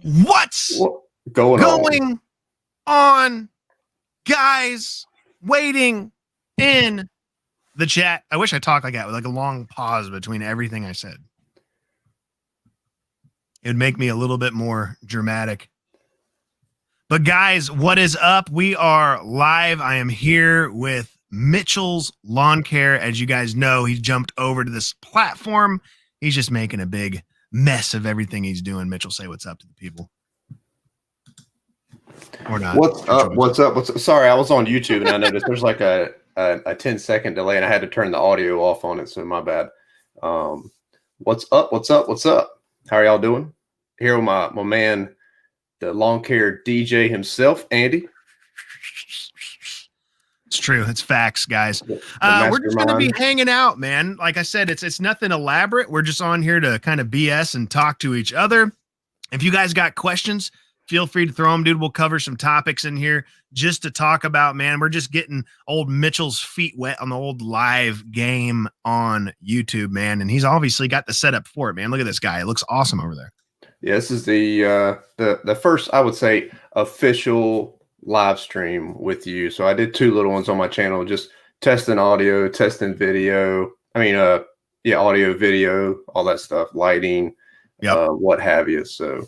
What's going on, guys? Waiting in the chat. I wish I talked like that with like a long pause between everything I said. It would make me a little bit more dramatic. But guys, what is up? We are live. I am here with Mitchell's Lawn Care. As you guys know, he jumped over to this platform. He's just making a big mess of everything he's doing. Mitchell, say what's up to the people. Or not. What's up? What's up? What's up? Sorry, I was on YouTube and I noticed there's like a 10-second delay and I had to turn the audio off on it, so my bad. What's up? What's up? What's up? How are y'all doing? Here with my man, the lawn care DJ himself, Andy. It's true. It's facts, guys. We're just going to be hanging out, man. Like I said, it's nothing elaborate. We're just on here to kind of BS and talk to each other. If you guys got questions, feel free to throw them, dude. We'll cover some topics in here just to talk about, man. We're just getting old Mitchell's feet wet on the old live game on YouTube, man. And he's obviously got the setup for it, man. Look at this guy. It looks awesome over there. Yeah, this is the first, I would say, official live stream with you. So I did two little ones on my channel, just testing audio, testing video. Audio, video, all that stuff, lighting, what have you. So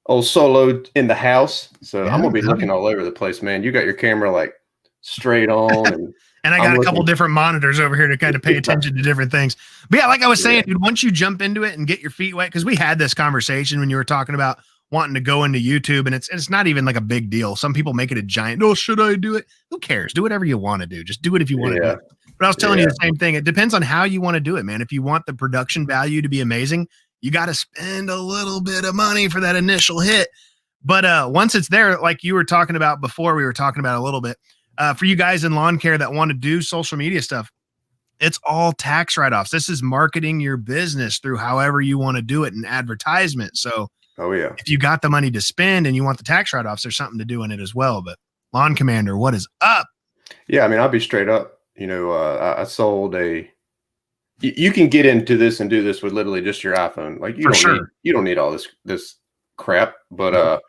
old Solo in the house. So I'm gonna be looking all over the place, man. You got your camera like straight on and I got a couple different monitors over here to kind of pay attention to different things. But yeah, like I was saying, dude, once you jump into it and get your feet wet, because we had this conversation when you were talking about wanting to go into YouTube, and it's not even like a big deal. Some people make it a giant, oh, should I do it? Who cares? Do whatever you want to do. Just do it if you want to do it. But I was telling you the same thing. It depends on how you want to do it, man. If you want the production value to be amazing, you got to spend a little bit of money for that initial hit. But once it's there, like you were talking about before, we were talking about a little bit, for you guys in lawn care that want to do social media stuff, it's all tax write-offs. This is marketing your business through however you want to do it in advertisement. So if you got the money to spend and you want the tax write-offs, there's something to do in it as well. But Lawn Commander, what is up? Yeah, I mean, I'll be straight up. You know, I sold you can get into this and do this with literally just your iPhone. Like you don't need all this crap. But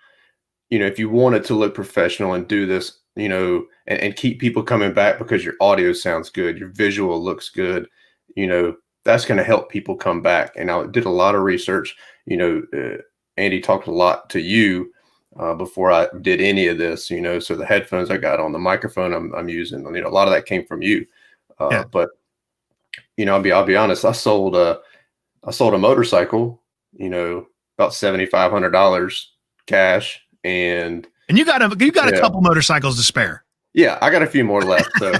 you know, if you wanted to look professional and do this, you know, and keep people coming back because your audio sounds good, your visual looks good, you know, that's going to help people come back. And I did a lot of research. You know, Andy talked a lot to you before I did any of this, you know, so the headphones I got on, the microphone I'm using, you know, a lot of that came from you. But you know, I'll be honest, I sold a motorcycle, you know, about $7,500 cash, and you got a couple motorcycles to spare. Yeah, I got a few more left. So,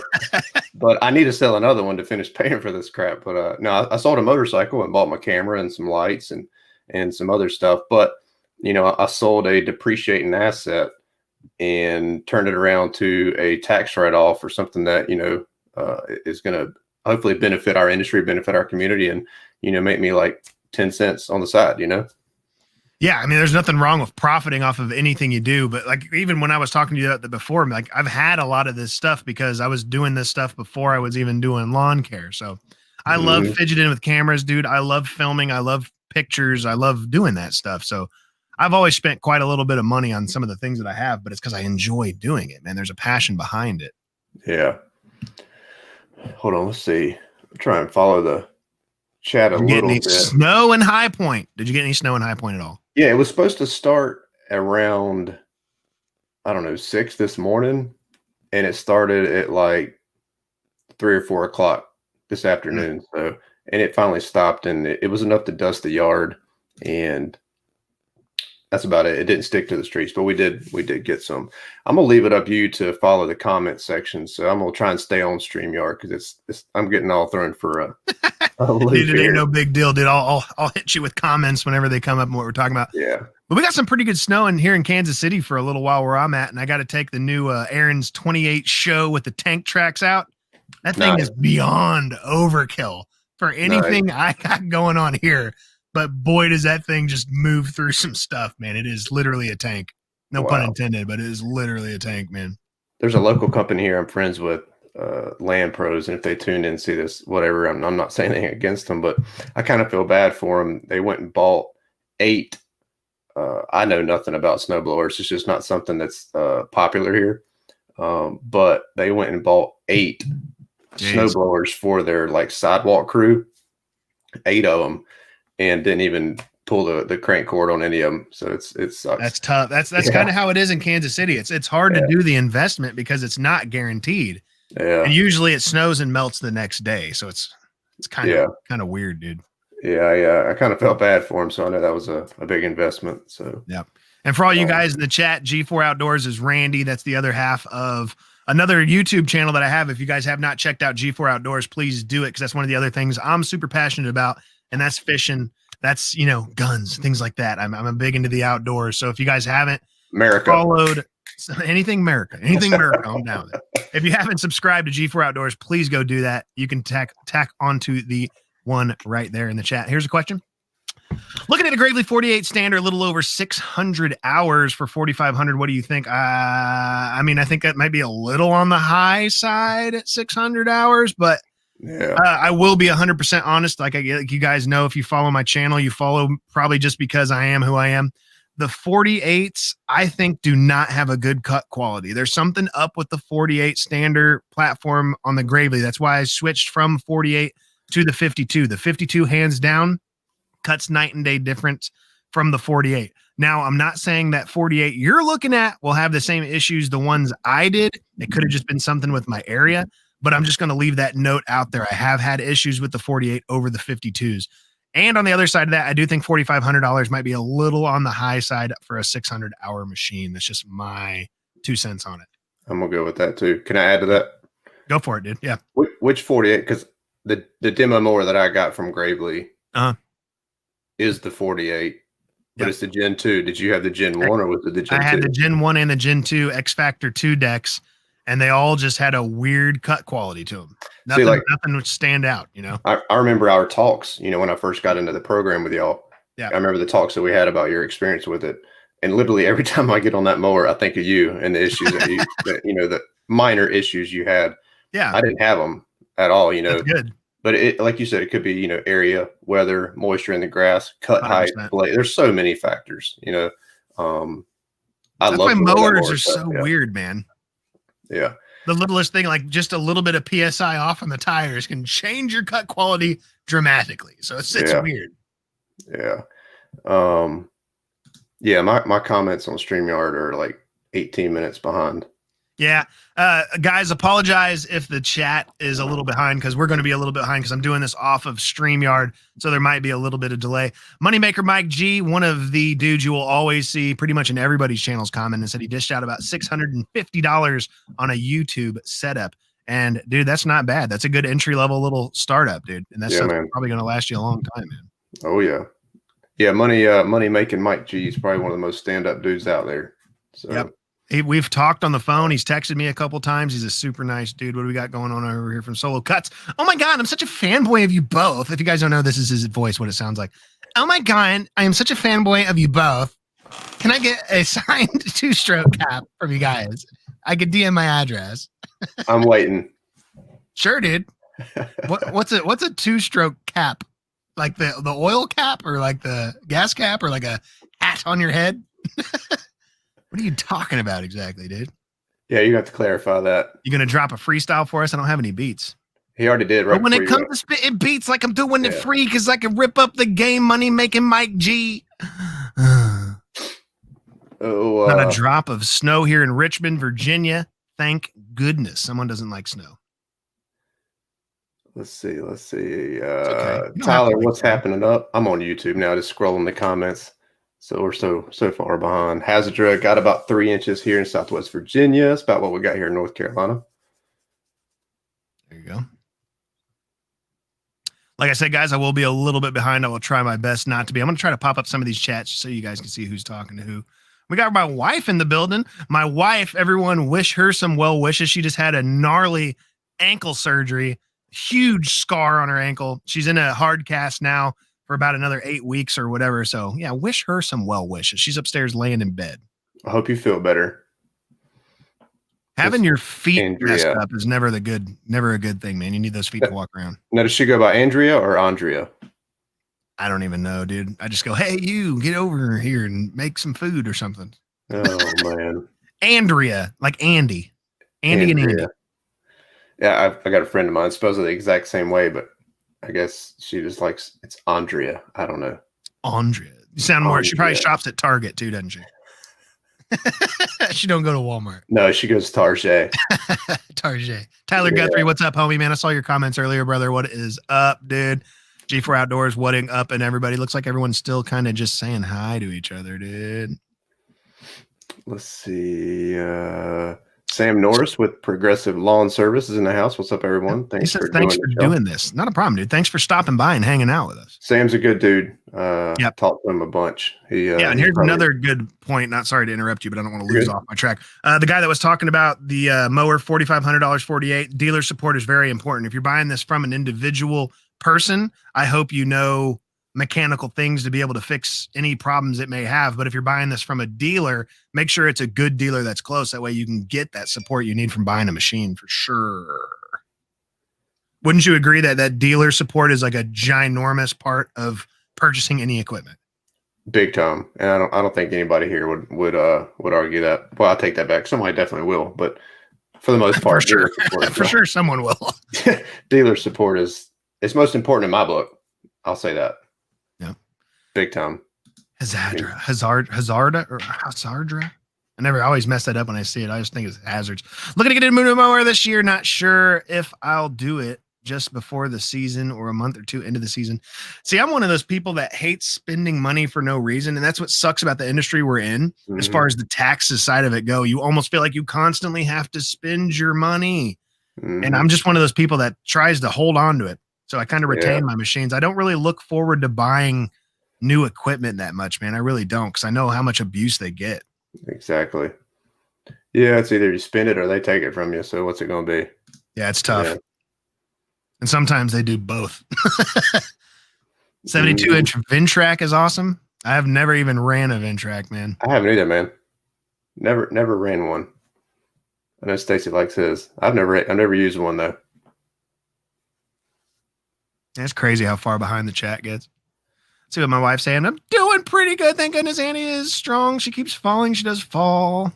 but I need to sell another one to finish paying for this crap. But no, I sold a motorcycle and bought my camera and some lights and some other stuff. But you know, I sold a depreciating asset and turned it around to a tax write-off or something that, you know, is going to hopefully benefit our industry, benefit our community, and, you know, make me like 10 cents on the side, you know? Yeah. I mean, there's nothing wrong with profiting off of anything you do, but like, even when I was talking to you before, like I've had a lot of this stuff because I was doing this stuff before I was even doing lawn care. So I love fidgeting with cameras, dude. I love filming. I love pictures. I love doing that stuff. So I've always spent quite a little bit of money on some of the things that I have, but it's because I enjoy doing it, man. There's a passion behind it. Yeah. Hold on, let's see. Try and follow the chat a little bit. Snow in High Point. Did you get any snow in High Point at all? Yeah, it was supposed to start around, I don't know, 6 this morning, and it started at like 3 or 4 o'clock this afternoon. So, and it finally stopped, and it was enough to dust the yard, and that's about it. It didn't stick to the streets, but we did get some. I'm gonna leave it up to you to follow the comment section. So I'm gonna try and stay on StreamYard because I'm getting all thrown for a dude, it ain't no big deal, dude. I'll hit you with comments whenever they come up and what we're talking about. Yeah. But we got some pretty good snow in here in Kansas City for a little while where I'm at, and I got to take the new Aaron's 28 show with the tank tracks out. That thing is beyond overkill for anything I got going on here. But boy, does that thing just move through some stuff, man. It is literally a tank. No pun intended, but it is literally a tank, man. There's a local company here I'm friends with. Land Pros, and if they tune in and see this, whatever, I'm not saying anything against them, but I kind of feel bad for them. They went and bought 8. I know nothing about snowblowers. It's just not something that's popular here. But they went and bought 8 snowblowers for their like sidewalk crew, 8 of them, and didn't even pull the crank cord on any of them. So it sucks. That's tough. That's kind of how it is in Kansas City. It's hard to do the investment because it's not guaranteed. Yeah. And usually it snows and melts the next day. So it's kind of weird, dude. Yeah. I kind of felt bad for him. So I know that was a big investment. So yeah. And for all you guys in the chat, G4 Outdoors is Randy. That's the other half of another YouTube channel that I have. If you guys have not checked out G4 Outdoors, please do it, because that's one of the other things I'm super passionate about, and that's fishing. That's, guns, things like that. I'm big into the outdoors. So if you guys haven't followed anything America, I'm down with it. If you haven't subscribed to G4 Outdoors, please go do that. You can tack onto the one right there in the chat. Here's a question. Looking at a Gravely 48 standard, a little over 600 hours for 4,500. What do you think? I think that might be a little on the high side at 600 hours, but I will be 100% honest. Like you guys know, if you follow my channel, you follow probably just because I am who I am. The 48s, I think, do not have a good cut quality. There's something up with the 48 standard platform on the Gravely. That's why I switched from 48 to the 52. The 52, hands down, cuts night and day difference from the 48. Now, I'm not saying that 48 you're looking at will have the same issues the ones I did. It could have just been something with my area, but I'm just going to leave that note out there. I have had issues with the 48 over the 52s. And on the other side of that, I do think $4,500 might be a little on the high side for a 600-hour machine. That's just my 2 cents on it. I'm going to go with that too. Can I add to that? Go for it, dude. Yeah. Which 48? Because the demo mower that I got from Gravely is the 48, but it's the Gen 2. Did you have the Gen 1 or was it the Gen 2? I had the Gen 1 and the Gen 2 X Factor 2 decks, and they all just had a weird cut quality to them. Nothing would stand out, I remember our talks, when I first got into the program with y'all. Yeah. I remember the talks that we had about your experience with it. And literally every time I get on that mower, I think of you and the issues that the minor issues you had. Yeah. I didn't have them at all, That's good. But it, like you said, it could be, area, weather, moisture in the grass, cut 100%. Height, blade. There's so many factors, That's why mowers are so weird, man. Yeah. The littlest thing, like just a little bit of PSI off on the tires, can change your cut quality dramatically. So it's weird. Yeah. My comments on StreamYard are like 18 minutes behind. Yeah. Guys, apologize if the chat is a little behind, because we're going to be a little bit behind because I'm doing this off of StreamYard. So there might be a little bit of delay. Moneymaker Mike G, one of the dudes you will always see pretty much in everybody's channel's comment, and said he dished out about $650 on a YouTube setup. And dude, that's not bad. That's a good entry level little startup, dude. And that's probably going to last you a long time, man. Oh yeah. Yeah. Money making Mike G is probably one of the most stand up dudes out there. So. Yep. We've talked on the phone. He's texted me a couple times. He's a super nice dude. What do we got going on over here from Solo Cuts? Oh my God, I'm such a fanboy of you both. If you guys don't know, this is his voice, what it sounds like. Oh my God, I am such a fanboy of you both. Can I get a signed 2-stroke cap from you guys? I could DM my address. I'm waiting. Sure, dude. What's a 2-stroke cap? Like the oil cap, or like the gas cap, or like a hat on your head? What are you talking about exactly, dude? Yeah, you have to clarify that. You gonna drop a freestyle for us? I don't have any beats. He already did, right? But when it comes to spitting beats, like I'm doing it free because I can rip up the game. Money making Mike G. Not a drop of snow here in Richmond, Virginia. Thank goodness. Someone doesn't like snow. Let's see. Okay. Tyler, what's happening up? I'm on YouTube now, just scrolling the comments. So we're so far behind. Hazardra got about 3 inches here in Southwest Virginia. That's about what we got here in North Carolina. There you go. Like I said, guys, I will be a little bit behind. I will try my best not to be. I'm going to try to pop up some of these chats so you guys can see who's talking to who. We got my wife in the building. My wife, everyone wish her some well wishes. She just had a gnarly ankle surgery, huge scar on her ankle. She's in a hard cast now for about another 8 weeks or whatever. So yeah, wish her some well wishes. She's upstairs laying in bed. I hope you feel better. Having your feet messed Andrea. up is never a good thing, man. You need those feet to walk around. Now, does she go by Andrea or Andrea? I don't even know, dude. I just go, hey, you get over here and make some food or something. Oh man, Andrea, like Andy, and Andy. Yeah, I got a friend of mine supposedly the exact same way, but I guess she just likes it's Andrea. I don't know. Andrea. You sound more. She probably shops at Target too, doesn't she? She don't go to Walmart. No, she goes Target. Target. Tyler Guthrie, what's up, homie, man? I saw your comments earlier, brother. What is up, dude? G4 Outdoors, whatting up, and everybody. Looks like everyone's still kind of just saying hi to each other, dude. Let's see. Sam Norris with Progressive Lawn Services in the house. What's up, everyone? Thanks for doing this. Not a problem, dude. Thanks for stopping by and hanging out with us. Sam's a good dude. Talked to him a bunch. And here's another good point. Not sorry to interrupt you, but I don't want to lose off my track. The guy that was talking about the mower, $4,500, 48 dealer support is very important. If you're buying this from an individual person, I hope you know mechanical things to be able to fix any problems it may have. But if you're buying this from a dealer, make sure it's a good dealer that's close. That way you can get that support you need from buying a machine for sure. Wouldn't you agree that dealer support is like a ginormous part of purchasing any equipment? Big time. And I don't think anybody here would argue that. Well, I'll take that back. Somebody definitely will, but for the most part, for sure someone will. Dealer support is most important in my book. I'll say that. Yeah. Big time. Hazarda or Hazardra. I always mess that up when I see it. I just think it's hazards. Looking to get a new mower this year. Not sure if I'll do it just before the season or a month or two into the season. See, I'm one of those people that hates spending money for no reason. And that's what sucks about the industry we're in. As far as the taxes side of it go, you almost feel like you constantly have to spend your money. And I'm just one of those people that tries to hold on to it. So I kind of retain my machines. I don't really look forward to buying new equipment that much, man. I really don't, because I know how much abuse they get. Exactly. Yeah, it's either you spend it or they take it from you. So what's it going to be? Yeah, it's tough. Yeah. And sometimes they do both. 72-inch Ventrac is awesome. I have never even ran a Ventrac, man. I haven't either, man. Never ran one. I know Stacy likes his. I've never used one though. It's crazy how far behind the chat gets. See what my wife's saying. I'm doing pretty good. Thank goodness Annie is strong. She keeps falling. She does fall.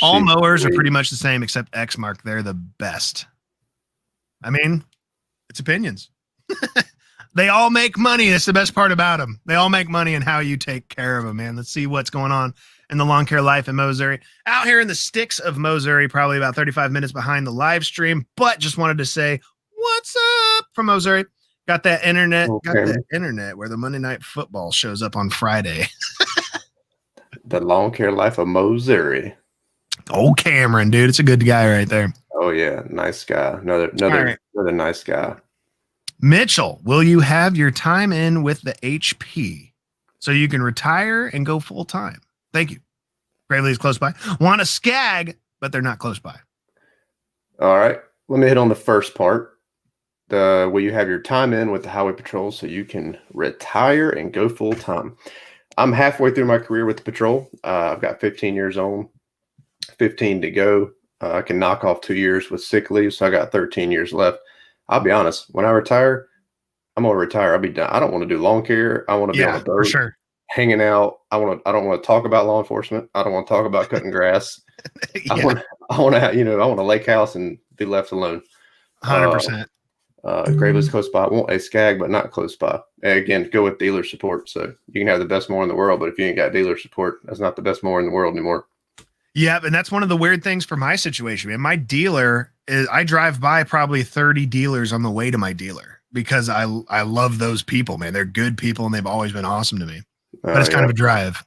All mowers are pretty much the same except Exmark. They're the best. I mean, it's opinions. They all make money. That's the best part about them. They all make money in how you take care of them, man. Let's see what's going on in the lawn care life in Missouri. Out here in the sticks of Missouri, probably about 35 minutes behind the live stream, but just wanted to say, what's up from Missouri? Got that internet, where the Monday Night Football shows up on Friday. The lawn care life of Missouri. Old Cameron, dude. It's a good guy right there. Oh, yeah. Nice guy. Another nice guy. Mitchell, will you have your time in with the HP so you can retire and go full time? Thank you. Gravely is close by. Want a skag, but they're not close by. All right. Let me hit on the first part. Will you have your time in with the Highway Patrol so you can retire and go full time? I'm halfway through my career with the patrol. I've got 15 years on, 15 to go. I can knock off 2 years with sick leave, so I got 13 years left. I'll be honest. When I retire, I'm gonna retire. I'll be done. I don't want to do lawn care. I want to be on the boat, for sure, hanging out. I don't want to talk about law enforcement. I don't want to talk about cutting grass. I want a lake house and be left alone. 100%. Gravely's close by. I want a skag, but not close by. And again, go with dealer support. So you can have the best mower in the world, but if you ain't got dealer support, that's not the best mower in the world anymore. Yeah, and that's one of the weird things for my situation, man. My dealer is, I drive by probably 30 dealers on the way to my dealer because I love those people, man. They're good people and they've always been awesome to me. But it's kind of a drive.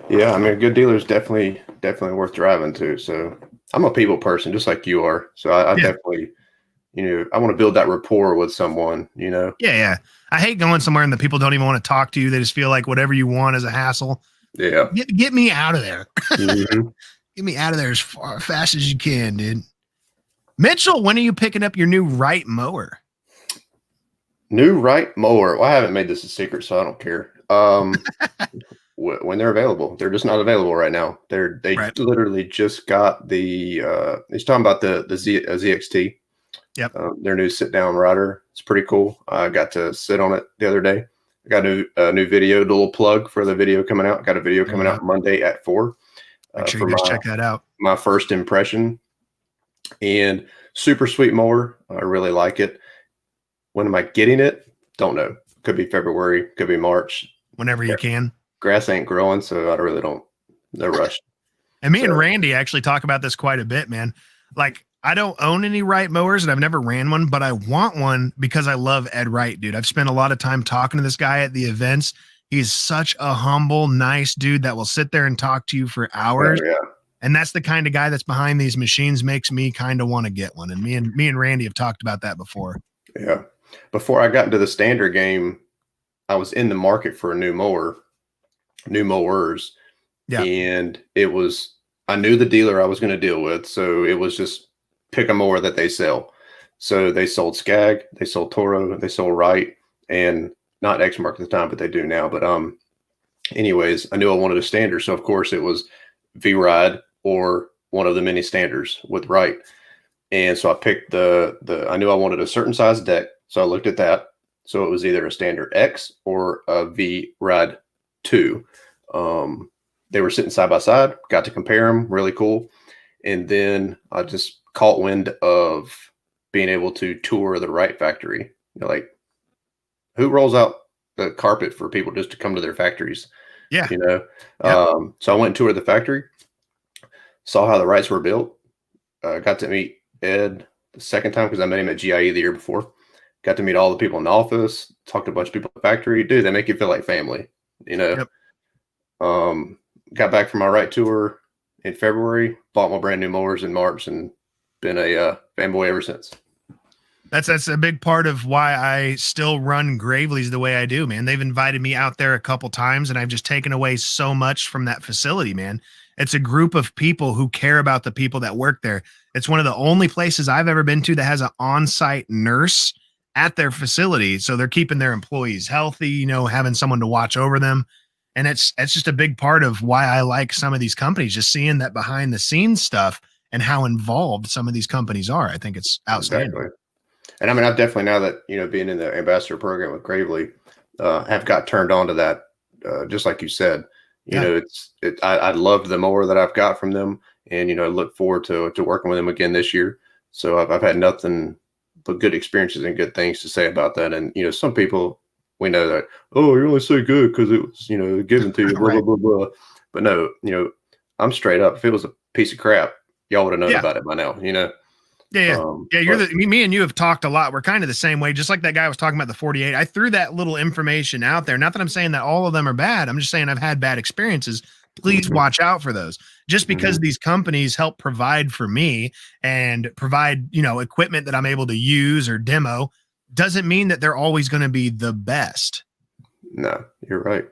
Yeah, I mean, a good dealer is definitely worth driving to. So I'm a people person, just like you are. So I definitely, I want to build that rapport with someone, Yeah. I hate going somewhere and the people don't even want to talk to you. They just feel like whatever you want is a hassle. Yeah. Get me out of there. Mm-hmm. Get me out of there as fast as you can, dude. Mitchell, when are you picking up your new Wright mower? New Wright mower. Well, I haven't made this a secret, so I don't care. when they're available. They're just not available right now. They Right. literally just got the. He's talking about the ZXT. Yep. Their new sit down rider. It's pretty cool. I got to sit on it the other day. I got a new video, a little plug for the video coming out. Got a video coming out Monday at 4. Make sure you guys check that out. My first impression, and super sweet mower. I really like it. When am I getting it? Don't know. Could be February, could be March. Whenever you can. Grass ain't growing, so I really don't. No rush. And me and Randy actually talk about this quite a bit, man. Like, I don't own any Wright mowers and I've never ran one, but I want one because I love Ed Wright, dude. I've spent a lot of time talking to this guy at the events. He's such a humble, nice dude that will sit there and talk to you for hours. Yeah. And that's the kind of guy that's behind these machines, makes me kind of want to get one. And me and Randy have talked about that before. Yeah. Before I got into the standard game, I was in the market for a new mower, new mowers. Yeah. And I knew the dealer I was going to deal with. So it was just pick a mower that they sell. So they sold Skag, they sold Toro, they sold Wright, and not Exmark at the time, but they do now. But anyways, I knew I wanted a standard. So of course it was V-Ride or one of the mini standards with Wright. And so I picked I knew I wanted a certain size deck. So I looked at that. So it was either a standard X or a V-Ride 2. They were sitting side by side, got to compare them, really cool. And then I just caught wind of being able to tour the Wright factory. Like, who rolls out the carpet for people just to come to their factories? Yeah. Yep. So I went and toured the factory, saw how the Wrights were built. Got to meet Ed the second time because I met him at GIE the year before. Got to meet all the people in the office, talked to a bunch of people at the factory. Dude, they make you feel like family, Yep. Got back from my Wright tour in February, bought my brand new mowers in March, and been a fanboy ever since. That's a big part of why I still run Gravely's the way I do, man. They've invited me out there a couple times, and I've just taken away so much from that facility, man. It's a group of people who care about the people that work there. It's one of the only places I've ever been to that has an on-site nurse at their facility. So they're keeping their employees healthy, having someone to watch over them. And it's just a big part of why I like some of these companies, just seeing that behind the scenes stuff and how involved some of these companies are. I think it's outstanding. Exactly. And I mean, I've definitely, now that, being in the ambassador program with Gravely, have got turned on to that. Just like you said, I loved the mower that I've got from them, and, I look forward to working with them again this year. So I've had nothing but good experiences and good things to say about that. And, some people, we know that, oh, you're only so good because it was, given to you, blah, right. blah, blah, blah. But no, I'm straight up. If it was a piece of crap, y'all would have known about it by now, Yeah. Me and you have talked a lot. We're kind of the same way. Just like that guy was talking about the 48. I threw that little information out there. Not that I'm saying that all of them are bad. I'm just saying I've had bad experiences. Please watch out for those. Just because these companies help provide for me and provide, equipment that I'm able to use or demo doesn't mean that they're always going to be the best. No, you're right.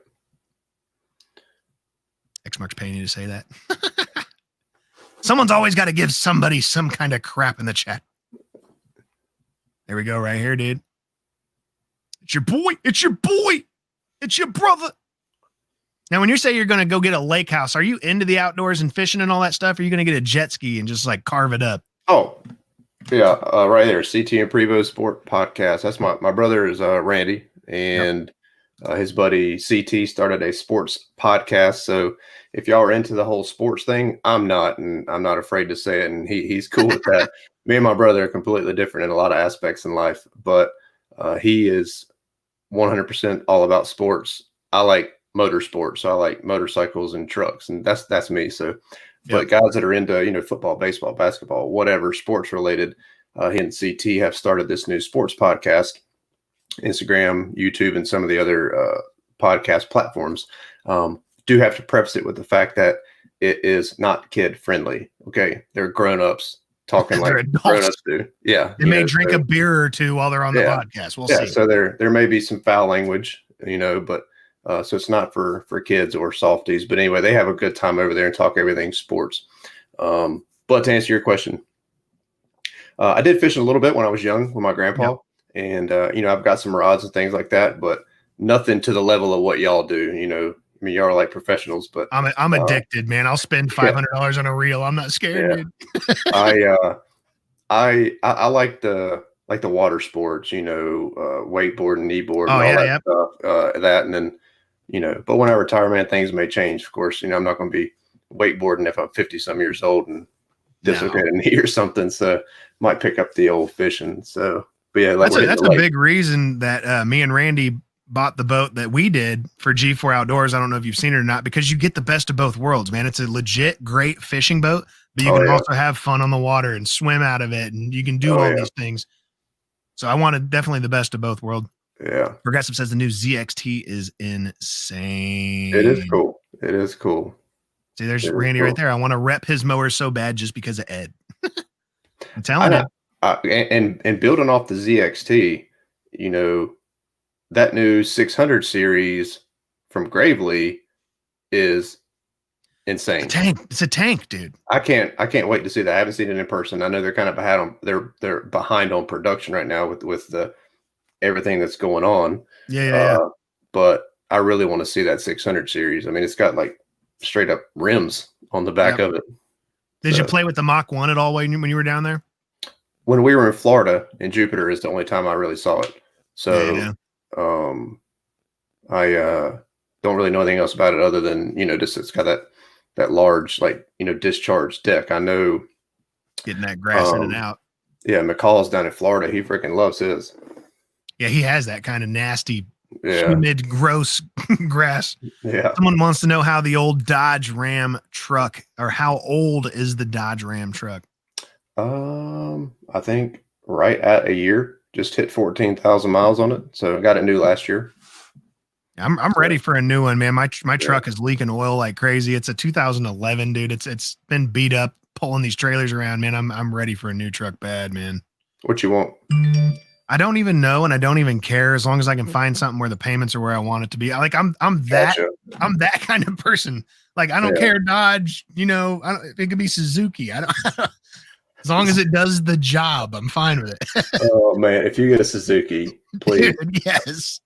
Xmark's paying you to say that. Someone's always got to give somebody some kind of crap in the chat. There we go, right here, dude. It's your boy. It's your boy. It's your brother. Now, when you say you're going to go get a lake house, are you into the outdoors and fishing and all that stuff? Or are you going to get a jet ski and just like carve it up? Oh, yeah. Right there. CT and Prevo Sport Podcast. That's my brother is Randy, and his buddy CT started a sports podcast. So if y'all are into the whole sports thing, I'm not, and I'm not afraid to say it. And he's cool with that. Me and my brother are completely different in a lot of aspects in life, but he is 100% all about sports. I like motorsports. So I like motorcycles and trucks, and that's me. So, but guys that are into, football, baseball, basketball, whatever sports related, he and CT have started this new sports podcast, Instagram, YouTube, and some of the other podcast platforms. Do have to preface it with the fact that it is not kid friendly. Okay. They're grown-ups talking like grown-ups do. Yeah. They may drink a beer or two while they're on the podcast. We'll see. So there may be some foul language, but so it's not for kids or softies. But anyway, they have a good time over there and talk everything sports. But to answer your question, I did fish a little bit when I was young with my grandpa. And, I've got some rods and things like that, but nothing to the level of what y'all do. mean, you are like professionals, but I'm addicted, man. I'll spend $500 on a reel. I'm not scared, dude. I like the water sports, wakeboard and kneeboard and all that stuff. That, and then, but when I retire, man, things may change. Of course, I'm not going to be wakeboarding if I'm 50 some years old and dislocate a knee or something. So might pick up the old fishing. So, but yeah, that's a big reason that me and Randy bought the boat that we did for G4 Outdoors. I don't know if you've seen it or not, because you get the best of both worlds, man. It's a legit great fishing boat, but you can also have fun on the water and swim out of it, and you can do all these things. So I wanted definitely the best of both worlds. Yeah. Progressive says the new ZXT is insane. It is cool. It is cool. See, there's Randy right there. I want to rep his mower so bad just because of Ed. I'm telling you. And building off the ZXT, that new 600 series from Gravely is insane. It's a tank, dude. I can't wait to see that. I haven't seen it in person. I know they're kind of they're behind on production right now with the everything that's going on. Yeah. But I really want to see that 600 series. I mean, it's got like straight up rims on the back of it. Did you play with the Mach 1 at all when you were down there? When we were in Florida, in Jupiter is the only time I really saw it. So I don't really know anything else about it other than, just it's got that large, discharge deck. I know getting that grass in and out. Yeah, McCall's down in Florida. He freaking loves his. Yeah, he has that kind of nasty, humid, gross grass. Yeah. Someone wants to know how the old Dodge Ram truck, or how old is the Dodge Ram truck? I think right at a year. Just hit 14,000 miles on it. So I got it new last year. I'm ready for a new one, man. My truck is leaking oil like crazy. It's a 2011, dude. It's been beat up pulling these trailers around, man. I'm ready for a new truck bad, man. What you want? I don't even know, and I don't even care, as long as I can find something where the payments are where I want it to be. I'm that kind of person. Like, I don't care Dodge, it could be Suzuki. I don't as long as it does the job, I'm fine with it. Oh man, if you get a Suzuki, please. Dude, yes.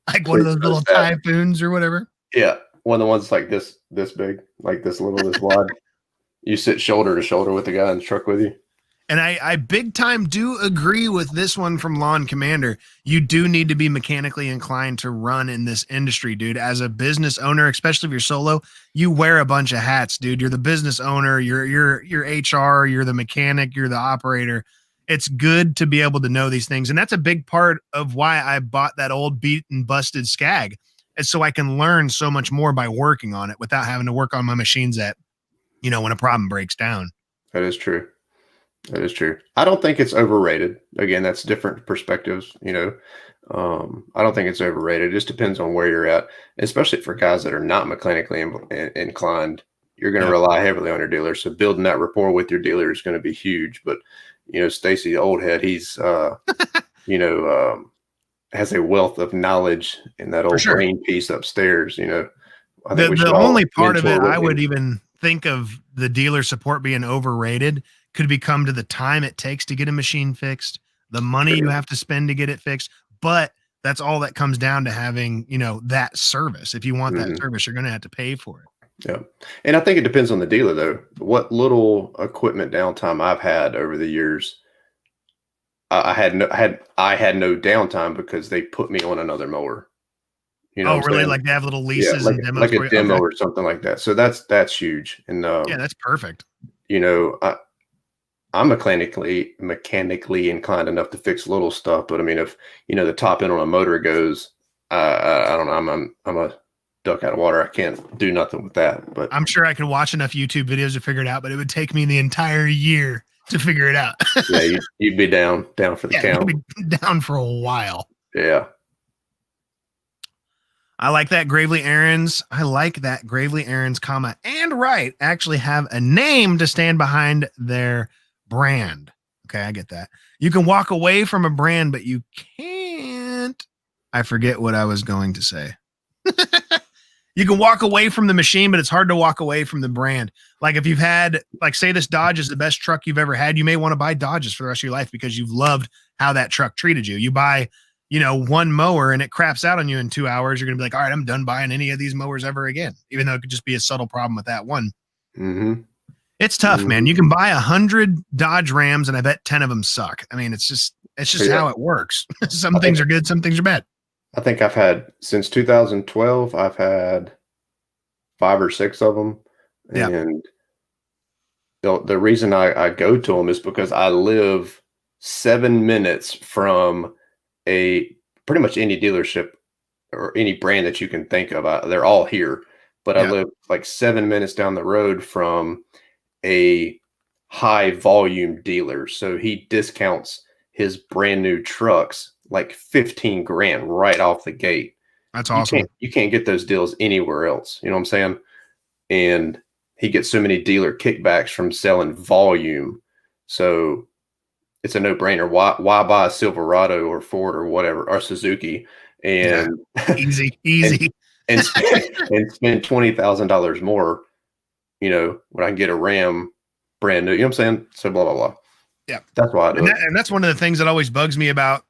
Like one of those little Typhoons or whatever. Yeah. One of the ones like this big, like this wide. You sit shoulder to shoulder with the guy in the truck with you. And I big time do agree with this one from Lawn Commander. You do need to be mechanically inclined to run in this industry, dude. As a business owner, especially if you're solo, you wear a bunch of hats, dude. You're the business owner, you're HR, you're the mechanic, you're the operator. It's good to be able to know these things. And that's a big part of why I bought that old beat and busted Skag. It's so I can learn so much more by working on it without having to work on my machines when a problem breaks down. That is true. That is true. I don't think it's overrated. Again, that's different perspectives. I don't think it's overrated. It just depends on where you're at, especially for guys that are not mechanically inclined. You're going to rely heavily on your dealer. So building that rapport with your dealer is going to be huge. But, Stacy Oldhead, he's, has a wealth of knowledge in that old brain piece upstairs. I think the only part of it I would even think of the dealer support being overrated could become to the time it takes to get a machine fixed, the money you have to spend to get it fixed. But that's all that comes down to having, that service. If you want that service, you're going to have to pay for it. Yeah. And I think it depends on the dealer though. What little equipment downtime I've had over the years, I had no downtime because they put me on another mower. Really? Like they have little leases and demos like a demo or something like that. So that's huge. And that's perfect. I'm mechanically inclined enough to fix little stuff, but I mean, if the top end on a motor goes, I don't know, I'm a duck out of water. I can't do nothing with that. But I'm sure I could watch enough YouTube videos to figure it out, but it would take me the entire year to figure it out. Yeah, you'd be down for the count. You'd be down for a while. Yeah. I like that Gravely Aaron's. Comma and Right actually have a name to stand behind their brand. Okay, I get that. You can walk away from a brand, but you can't. I forget what I was going to say. You can walk away from the machine, but it's hard to walk away from the brand. Like if you've had, say this Dodge is the best truck you've ever had, you may want to buy Dodges for the rest of your life because you've loved how that truck treated you. You buy one mower and it craps out on you in 2 hours, you're going to be like, all right, I'm done buying any of these mowers ever again, even though it could just be a subtle problem with that one. Mm-hmm. It's tough, man. You can buy 100 Dodge Rams and I bet 10 of them suck. I mean, it's just how it works. Some things are good. Some things are bad. I think I've had, since 2012, I've had 5 or 6 of them. And the reason I go to them is because I live 7 minutes from pretty much any dealership or any brand that you can think of. They're all here, but I live like 7 minutes down the road from a high volume dealer. So he discounts his brand new trucks like 15 grand right off the gate. That's awesome. You can't get those deals anywhere else. You know what I'm saying? And he gets so many dealer kickbacks from selling volume. So it's a no-brainer. Why buy a Silverado or Ford or whatever, or Suzuki and easy and spend $20,000 more, when I can get a Ram brand new, you know what I'm saying? So blah, blah, blah. Yeah. That's why I do it. And that's one of the things that always bugs me about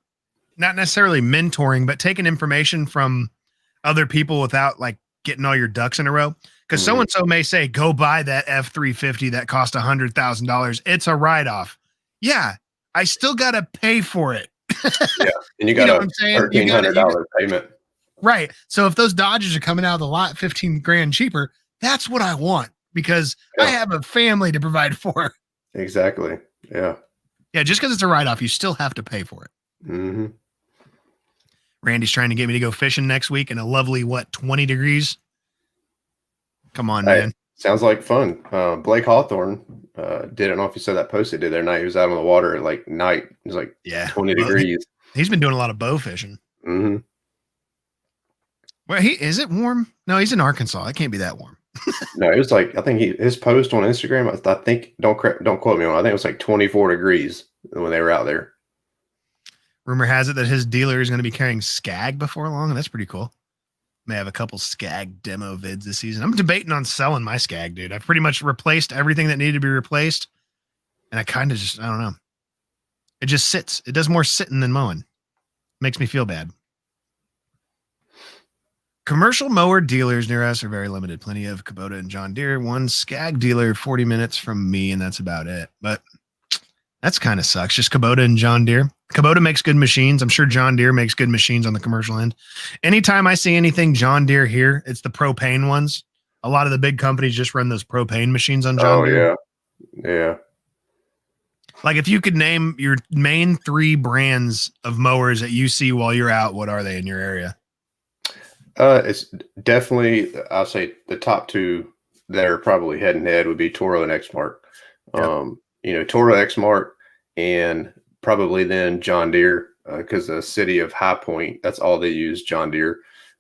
not necessarily mentoring, but taking information from other people without like getting all your ducks in a row. Because so-and-so may say, go buy that F-350 that cost $100,000. It's a write-off. Yeah. I still got to pay for it. Yeah. And you got a $1,300 payment. Right. So if those Dodges are coming out of the lot 15 grand cheaper, that's what I want because I have a family to provide for. Exactly. Yeah. Yeah. Just because it's a write-off, you still have to pay for it. Mm-hmm. Randy's trying to get me to go fishing next week in a lovely, 20 degrees? Come on, man. Sounds like fun. Blake Hawthorne did. I don't know if you saw that post they did there night. He was out on the water at like night. It was like 20 degrees. He's been doing a lot of bow fishing. Mm-hmm. Well, is it warm? No, he's in Arkansas. It can't be that warm. No, it was like, I think his post on Instagram, I think, don't quote me on it, I think it was like 24 degrees when they were out there. Rumor has it that his dealer is going to be carrying Skag before long. That's pretty cool. May have a couple Skag demo vids this season. I'm debating on selling my Skag, dude. I've pretty much replaced everything that needed to be replaced. And I kind of just, I don't know. It just sits. It does more sitting than mowing. Makes me feel bad. Commercial mower dealers near us are very limited. Plenty of Kubota and John Deere. One Skag dealer 40 minutes from me, and that's about it. But that's kind of sucks. Just Kubota and John Deere. Kubota makes good machines. I'm sure John Deere makes good machines on the commercial end. Anytime I see anything John Deere here, it's the propane ones. A lot of the big companies just run those propane machines on John Deere. Yeah. Like if you could name your main 3 brands of mowers that you see while you're out, what are they in your area? It's definitely, I'll say the top 2 that are probably head and head would be Toro and Exmark. Yep. Toro, Exmark, and probably then John Deere, because the city of High Point, that's all they use, John Deere.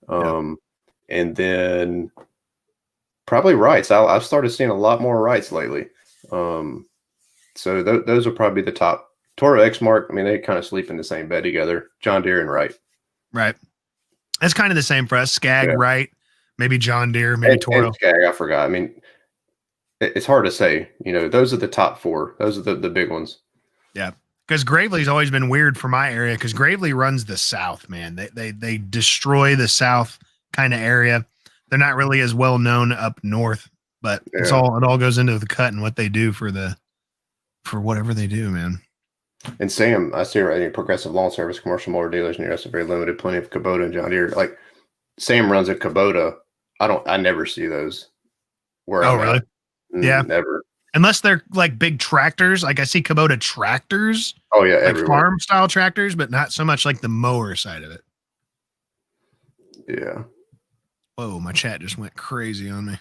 And then probably Wrights. I've started seeing a lot more Wrights lately. So those are probably the top. Toro, Exmark, I mean, they kind of sleep in the same bed together. John Deere and Wright. Right. That's kind of the same for us. Skag, Wright, maybe John Deere, maybe Toro. And Skag, I forgot. I mean, it's hard to say. Those are the top 4. Those are the big ones. Yeah. Because Gravely's always been weird for my area because Gravely runs the South, man. They destroy the South kind of area. They're not really as well known up north, but it all goes into the cut and what they do for whatever they do, man. And Sam, I see right here, Progressive Lawn Service commercial mower dealers near us are very limited. Plenty of Kubota and John Deere. Like Sam runs a Kubota. I never see those. Really? Yeah. Never. Unless they're like big tractors. Like I see Kubota tractors. Oh yeah. Like farm style tractors, but not so much like the mower side of it. Yeah. Whoa, my chat just went crazy on me.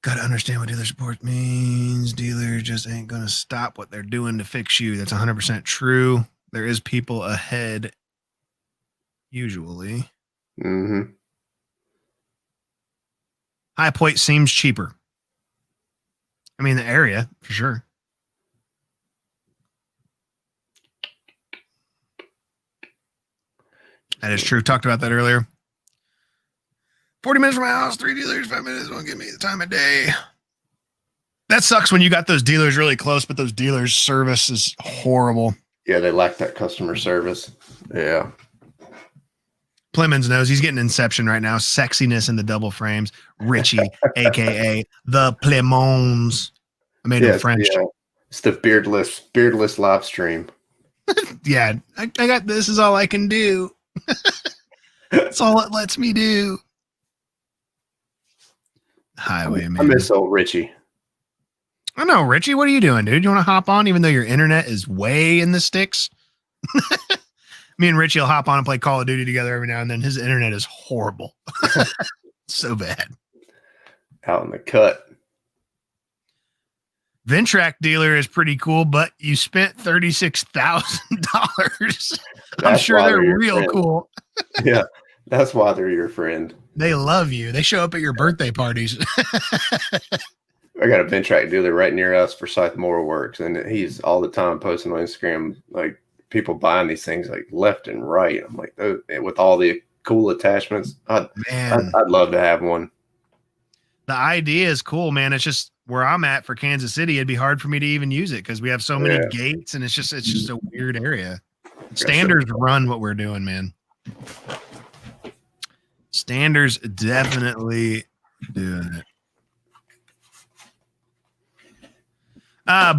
Got to understand what dealer support means. Dealer just ain't going to stop what they're doing to fix you. That's 100% true. There is people ahead, usually. Mm-hmm. High Point seems cheaper. I mean, the area, for sure. That is true. Talked about that earlier. 40 minutes from my house, 3 dealers, 5 minutes won't give me the time of day. That sucks when you got those dealers really close, but those dealers' service is horrible. Yeah, they lack that customer service. Yeah. Plemons knows he's getting Inception right now. Sexiness in the double frames. Richie, aka the Plemons. I made him French. Yeah. It's the beardless live stream. Yeah, I got this is all I can do. That's all it lets me do. Highwayman. I miss old Richie. I know, Richie. What are you doing, dude? You want to hop on, even though your internet is way in the sticks? Me and Richie will hop on and play Call of Duty together every now and then. His internet is horrible. So bad. Out in the cut. Ventrac dealer is pretty cool, but you spent $36,000. I'm sure they're real friend. Cool. Yeah, that's why they're your friend. They love you. They show up at your birthday parties. I got a Ventrac dealer right near us for Scythe Mower Works, and he's all the time posting on Instagram, like people buying these things like left and right. I'm like, oh, with all the cool attachments, I'd love to have one. The idea is cool, man. It's just where I'm at for Kansas City. It'd be hard for me to even use it because we have so many gates, and it's just a weird area. Standards run what we're doing, man. Standards definitely doing it.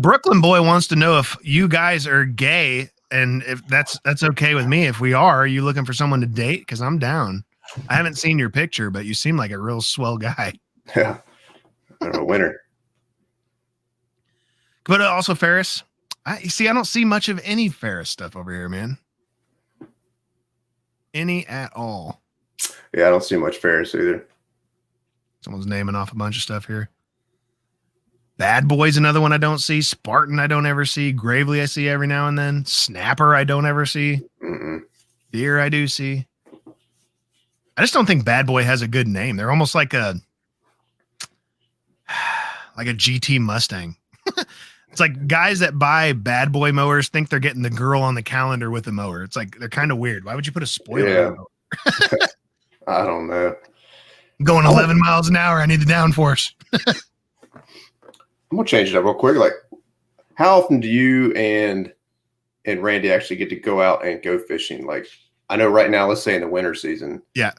Brooklyn boy wants to know if you guys are gay, and if that's okay with me. If we are you looking for someone to date? Because I'm down. I haven't seen your picture, but you seem like a real swell guy. Yeah, I'm a winner. But also Ferris, I don't see much of any Ferris stuff over here, man. Any at all. Yeah, I don't see much Ferris either. Someone's naming off a bunch of stuff here. Bad Boy's another one I don't see. Spartan I don't ever see. Gravely I see every now and then. Snapper I don't ever see. Deer I do see. I just don't think Bad Boy has a good name. They're almost like a GT Mustang. It's like guys that buy Bad Boy mowers think they're getting the girl on the calendar with the mower. It's like they're kind of weird. Why would you put a spoiler on the mower? I don't know. I'm going 11 miles an hour. I need the downforce. I'm gonna change it up real quick. Like, how often do you and Randy actually get to go out and go fishing? Like, I know right now, let's say in the winter season. Yeah.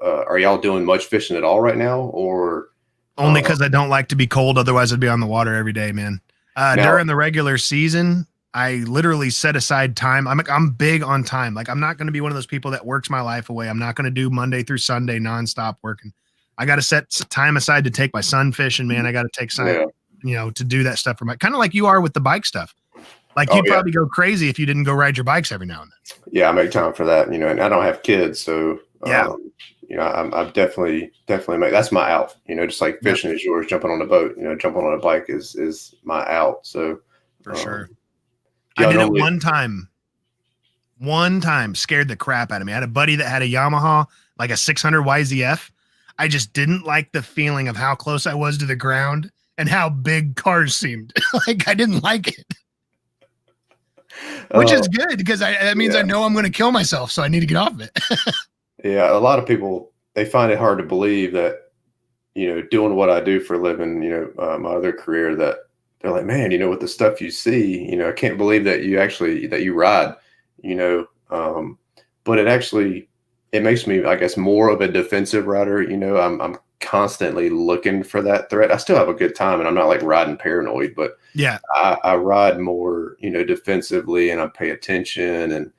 Are y'all doing much fishing at all right now, or only because I don't like to be cold? Otherwise, I'd be on the water every day, man. During the regular season, I literally set aside time. I'm big on time. Like, I'm not going to be one of those people that works my life away. I'm not going to do Monday through Sunday nonstop working. I got to set time aside to take my son fishing, man. I got to take time, to do that stuff for kind of like you are with the bike stuff. Like, you'd probably go crazy if you didn't go ride your bikes every now and then. Yeah, I make time for that, and I don't have kids, so I'm definitely make that's my out. Just like fishing is yours, jumping on a boat. Jumping on a bike is my out. So for sure, I did it one time. One time, scared the crap out of me. I had a buddy that had a Yamaha, like a 600 YZF. I just didn't like the feeling of how close I was to the ground and how big cars seemed. Like, I didn't like it. Which is good because that means I know I'm going to kill myself, so I need to get off of it. Yeah, a lot of people, they find it hard to believe that, doing what I do for a living, my other career, that they're like, man, with the stuff you see, I can't believe that you ride, but it makes me, I guess, more of a defensive rider. I'm constantly looking for that threat. I still have a good time, and I'm not like riding paranoid, but yeah, I ride more, defensively, and I pay attention, and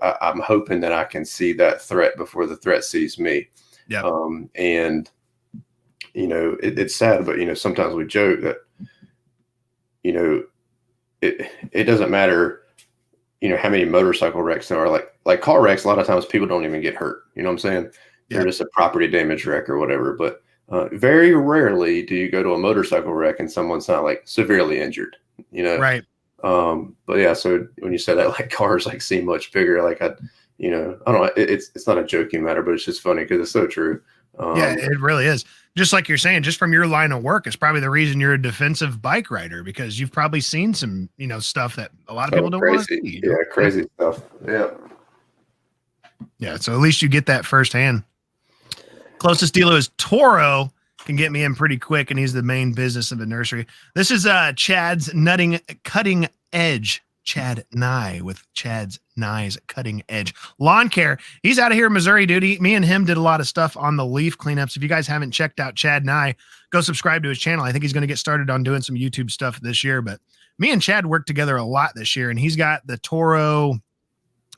I'm hoping that I can see that threat before the threat sees me. Yeah. It's sad, but sometimes we joke that it doesn't matter how many motorcycle wrecks there are. Like car wrecks, a lot of times people don't even get hurt. You know what I'm saying? They're just a property damage wreck or whatever. But very rarely do you go to a motorcycle wreck and someone's not like severely injured. Right. But yeah, so when you said that, like, cars like seem much bigger, like I don't know, it's not a joking matter, but it's just funny because it's so true. Yeah, it really is. Just like you're saying, just from your line of work, it's probably the reason you're a defensive bike rider, because you've probably seen some, stuff that a lot of people don't want to see. Yeah, crazy stuff. Yeah. Yeah, so at least you get that firsthand. Closest dealer is Toro. Can get me in pretty quick, and he's the main business of the nursery. This is Chad's Cutting Edge Chad Nye with Chad's Nye's Cutting Edge Lawn Care. He's out of here in Missouri, dude. Me and him did a lot of stuff on the leaf cleanups. If you guys haven't checked out Chad Nye, go subscribe to his channel. I think he's going to get started on doing some YouTube stuff this year. But me and Chad worked together a lot this year, and he's got the Toro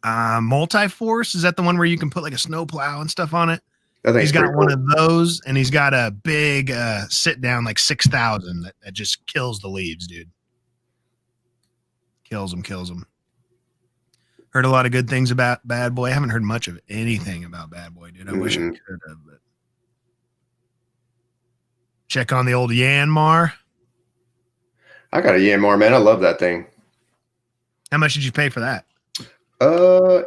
Multi-Force. Is that the one where you can put like a snow plow and stuff on it? He's got one of those, and he's got a big sit down like 6,000 that just kills the leaves, dude. Kills them. Heard a lot of good things about Bad Boy. I haven't heard much of anything about Bad Boy, dude. I wish I could have. But check on the old Yanmar. I got a Yanmar, man. I love that thing. How much did you pay for that?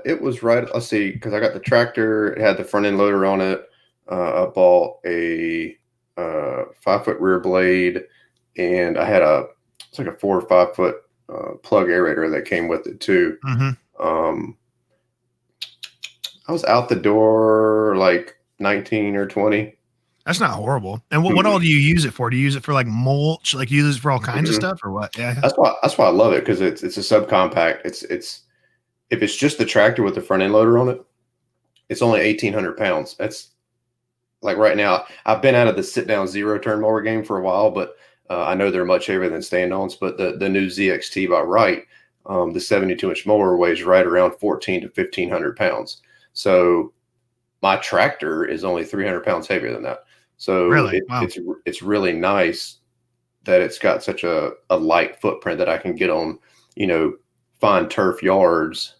It was right. Let's see, because I got the tractor. It had the front end loader on it. I bought a 5-foot rear blade, and I had it's like a 4 or 5 foot plug aerator that came with it too. I was out the door like 19 or 20. That's not horrible. And what all do you use it for? Do you use it for like mulch? Like you use it for all kinds of stuff, or what? Yeah, that's why I love it, because it's a subcompact. It's if it's just the tractor with the front end loader on it, it's only 1,800 pounds. That's like right now. I've been out of the sit down 0-turn mower game for a while, but I know they're much heavier than stand-ons. But the new ZXT by Wright, the 72-inch mower weighs right around 1,400 to 1,500 pounds. So my tractor is only 300 pounds heavier than that. So really? Wow. It's really nice that it's got such a light footprint that I can get on, fine turf yards.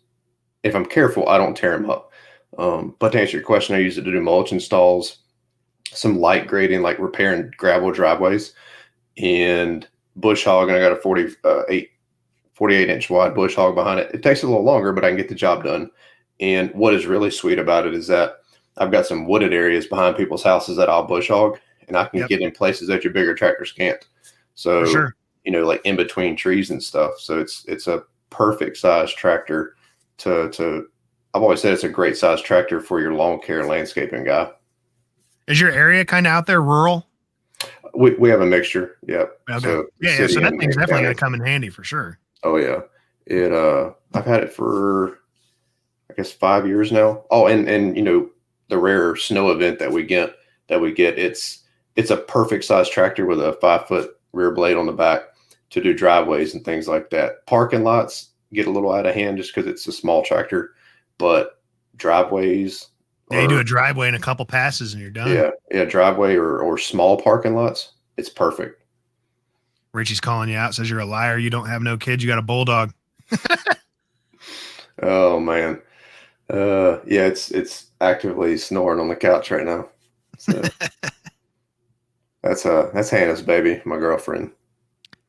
If I'm careful, I don't tear them up. But to answer your question, I use it to do mulch installs, some light grading, like repairing gravel driveways, and bush hog. And I got a 48-inch wide bush hog behind it. It takes a little longer, but I can get the job done. And what is really sweet about it is that I've got some wooded areas behind people's houses that I'll bush hog, and I can get in places that your bigger tractors can't. So, like in between trees and stuff. So it's a perfect size tractor to I've always said it's a great size tractor for your lawn care landscaping guy. Is your area kind of out there rural? We have a mixture. Yep. Okay. So that thing's definitely going to come in handy for sure. Oh yeah. I've had it for I guess 5 years now. Oh, and the rare snow event that we get, it's a perfect size tractor with a 5-foot rear blade on the back to do driveways and things like that. Parking lots get a little out of hand just because it's a small tractor, but driveways. Yeah, you do a driveway and a couple passes and you're done. Yeah, driveway or small parking lots. It's perfect. Richie's calling you out, says you're a liar. You don't have no kids. You got a bulldog. Oh man. Yeah, it's actively snoring on the couch right now. So that's Hannah's baby, my girlfriend.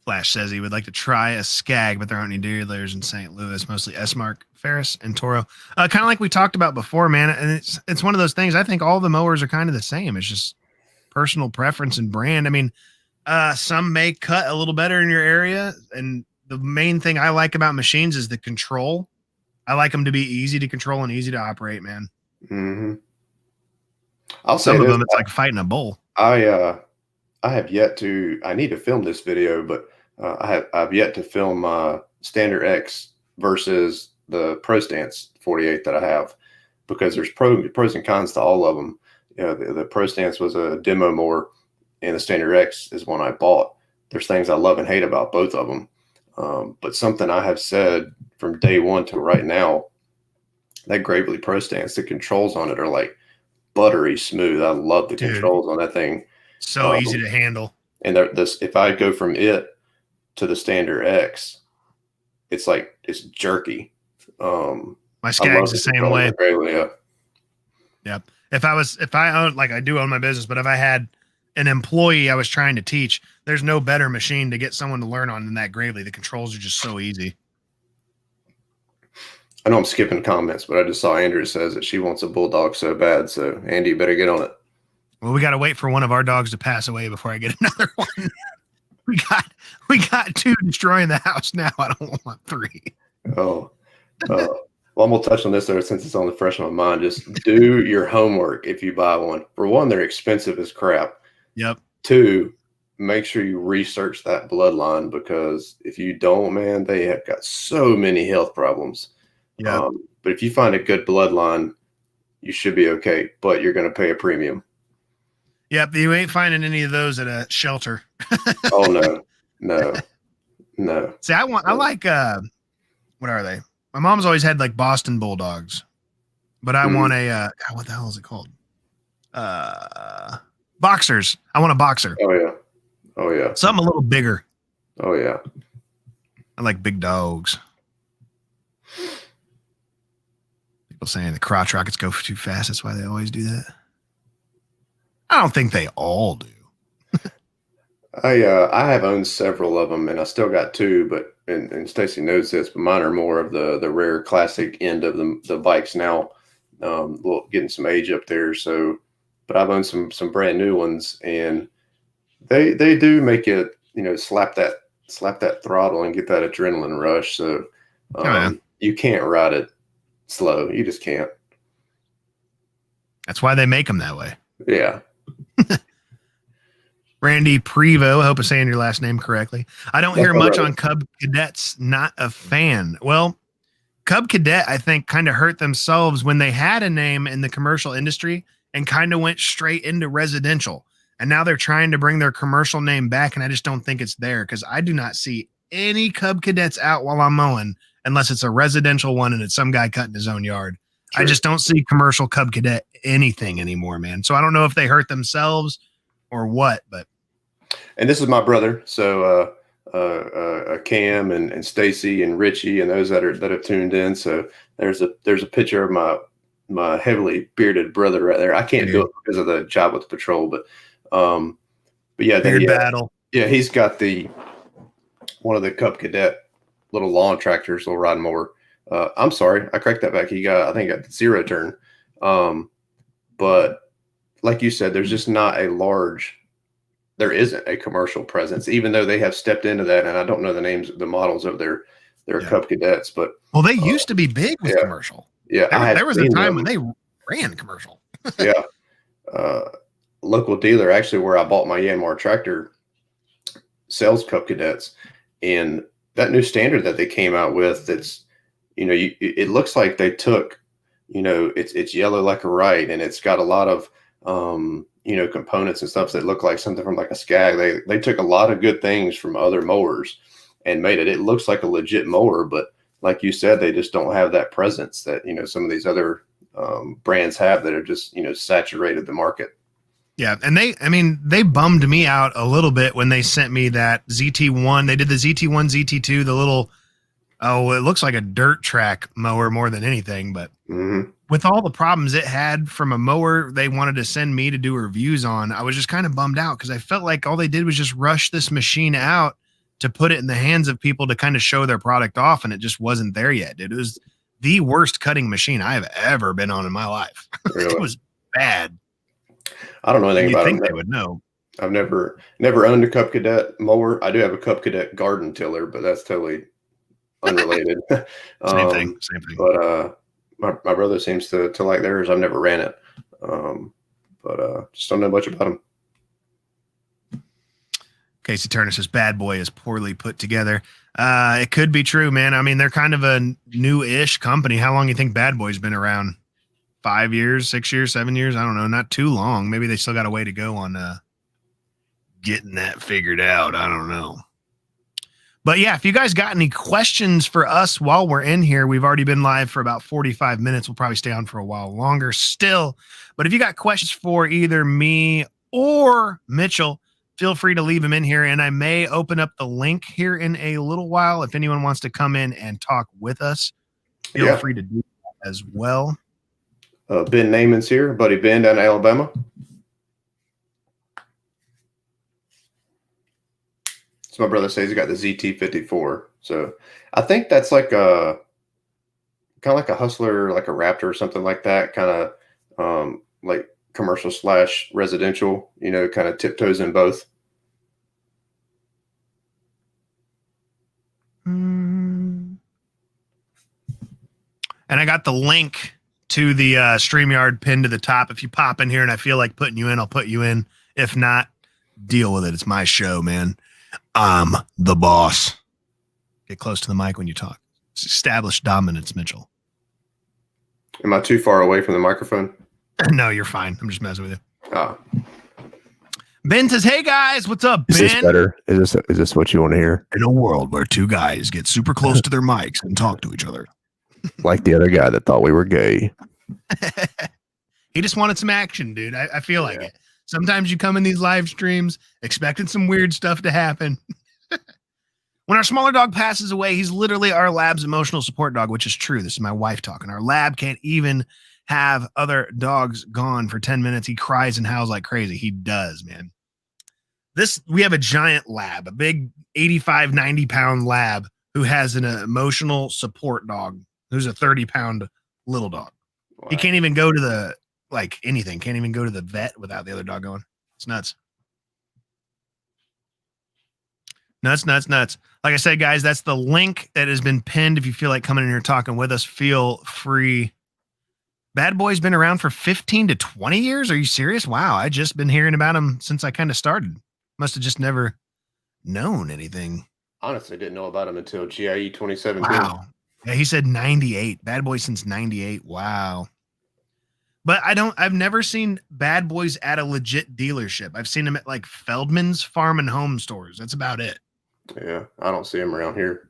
Flash says he would like to try a Skag, but there aren't any dealers in St. Louis, mostly S-Mark, Ferris, and Toro. Kind of like we talked about before, man. And it's one of those things. I think all the mowers are kind of the same. It's just personal preference and brand. I mean, some may cut a little better in your area, and the main thing I like about machines is the control. I like them to be easy to control and easy to operate, man. Mm-hmm. Some of them, it's like fighting a bull. I have yet to. I need to film this video, but I've yet to film Standard X versus the Pro Stance 48 that I have, because there's pros and cons to all of them. The Pro Stance was a demo mower, and the Standard X is one I bought. There's things I love and hate about both of them. But something I have said from day one to right now, that Gravely Pro Stance, the controls on it are like buttery smooth. I love the controls on that thing. So easy to handle. And if I go from it to the Standard X, it's jerky. My Skag's the same way. Yeah. Yep. If I own, like I do own my business, but if I had an employee I was trying to teach, there's no better machine to get someone to learn on than that Gravely. The controls are just so easy. I know I'm skipping comments, but I just saw Andrew says that she wants a bulldog so bad. So Andy, you better get on it. Well, we got to wait for one of our dogs to pass away before I get another one. we got 2 destroying the house now. I don't want 3. Oh, well, I'm gonna touch on this there since it's on the fresh on my mind. Just do your homework if you buy one. For one, they're expensive as crap. Yep. 2, make sure you research that bloodline, because if you don't, man, they have got so many health problems. Yeah. But if you find a good bloodline, you should be okay, but you're going to pay a premium. Yep. You ain't finding any of those at a shelter. Oh no. See, I like, what are they? My mom's always had like Boston Bulldogs, but I want a, what the hell is it called? Boxers. I want a boxer. Oh yeah. Something a little bigger. Oh yeah. I like big dogs. People saying the crotch rockets go too fast. That's why they always do that. I don't think they all do. I have owned several of them, and I still got two, but and Stacy knows this, but mine are more of the rare classic end of the bikes now. Getting some age up there, so but I've owned some brand new ones, and they do make it, slap that throttle and get that adrenaline rush. So you can't ride it slow. You just can't. That's why they make them that way. Yeah. Randy Prevo, I hope I'm saying your last name correctly. I don't hear much on Cub Cadets. Not a fan. Well, Cub Cadet, I think, kind of hurt themselves when they had a name in the commercial industry and kind of went straight into residential. And now they're trying to bring their commercial name back, and I just don't think it's there, because I do not see any Cub Cadets out while I'm mowing unless it's a residential one and it's some guy cutting his own yard. Sure. I just don't see commercial Cub Cadet anything anymore, man. So I don't know if they hurt themselves or what, but. And this is my brother, so Cam and Stacy and Richie and those that have tuned in. So there's a picture of my heavily bearded brother right there. I can't do it because of the job with the patrol, but yeah, battle. Yeah, he's got one of the Cub Cadet little lawn tractors, little riding mower. I'm sorry, I correct that back. I think got the 0 turn. But like you said, there's just not there isn't a commercial presence, even though they have stepped into that. And I don't know the names of the models of their Cub Cadets, but they used to be big with commercial. Yeah. There was a time when they ran commercial. Yeah. Local dealer, actually, where I bought my Yanmar tractor, sells Cub Cadets, and that new standard that they came out with, that's, it looks like they took, it's yellow like a right, and it's got a lot of, components and stuff that look like something from like a Skag. They took a lot of good things from other mowers and made it. It looks like a legit mower, but like you said, they just don't have that presence that, some of these other brands have that are just, saturated the market. Yeah. And they bummed me out a little bit when they sent me that ZT1. They did the ZT1, ZT2, the little, it looks like a dirt track mower more than anything, but with all the problems it had from a mower they wanted to send me to do reviews on, I was just kind of bummed out, because I felt like all they did was just rush this machine out to put it in the hands of people to kind of show their product off, and it just wasn't there yet. It was the worst cutting machine I have ever been on in my life. Really? It was bad. I don't know anything about it. You think they would know. I've never owned a Cub Cadet mower. I do have a Cub Cadet garden tiller, but that's totally unrelated. Same thing. But my brother seems to like theirs. I've never ran it, but just don't know much about them. Casey Turner says Bad Boy is poorly put together. It could be true, man. I mean, they're kind of a new-ish company. How long do you think Bad Boy's been around? 5 years, 6 years, 7 years? I don't know. Not too long. Maybe they still got a way to go on getting that figured out. I don't know. But yeah, if you guys got any questions for us while we're in here, we've already been live for about 45 minutes. We'll probably stay on for a while longer still. But if you got questions for either me or Mitchell, feel free to leave them in here, and I may open up the link here in a little while. If anyone wants to come in and talk with us, feel free to do that as well. Ben Naaman's here, buddy Ben down in Alabama. So my brother says he got the ZT54. So I think that's like kind of like a Hustler, like a Raptor or something like that, kind of like commercial / residential, kind of tiptoes in both. And I got the link to the StreamYard pinned to the top. If you pop in here and I feel like putting you in, I'll put you in. If not, Deal with it. It's my show, man. I'm the boss. Get close to the mic when you talk. Establish dominance, Mitchell. Am I too far away from the microphone? No, you're fine. I'm just messing with you. Oh. Ben says, hey guys, what's up, Ben? Is this better? Is this what you want to hear? In a world where two guys get super close to their mics and talk to each other. Like the other guy that thought we were gay. He just wanted some action, dude. I feel like it. Sometimes you come in these live streams expecting some weird stuff to happen. When our smaller dog passes away, he's literally our lab's emotional support dog, which is true. This is my wife talking. Our lab can't even have other dogs gone for 10 minutes. He cries and howls like crazy. He does, man. We have a giant lab, a big 85, 90-pound lab who has an emotional support dog who's a 30-pound little dog. Wow. He can't even go to anything. Can't even go to the vet without the other dog going. It's nuts. Nuts. Like I said, guys, that's the link that has been pinned. If you feel like coming in here talking with us, feel free. Bad Boy's been around for 15 to 20 years. Are you serious? Wow. I just been hearing about him since I kind of started. Must have just never known anything. Honestly, didn't know about him until GIE 2017. Wow. Yeah, he said 98. Bad Boy since 98. Wow. But I've never seen Bad Boys at a legit dealership. I've seen them at like Feldman's Farm and Home stores. That's about it. Yeah, I don't see him around here.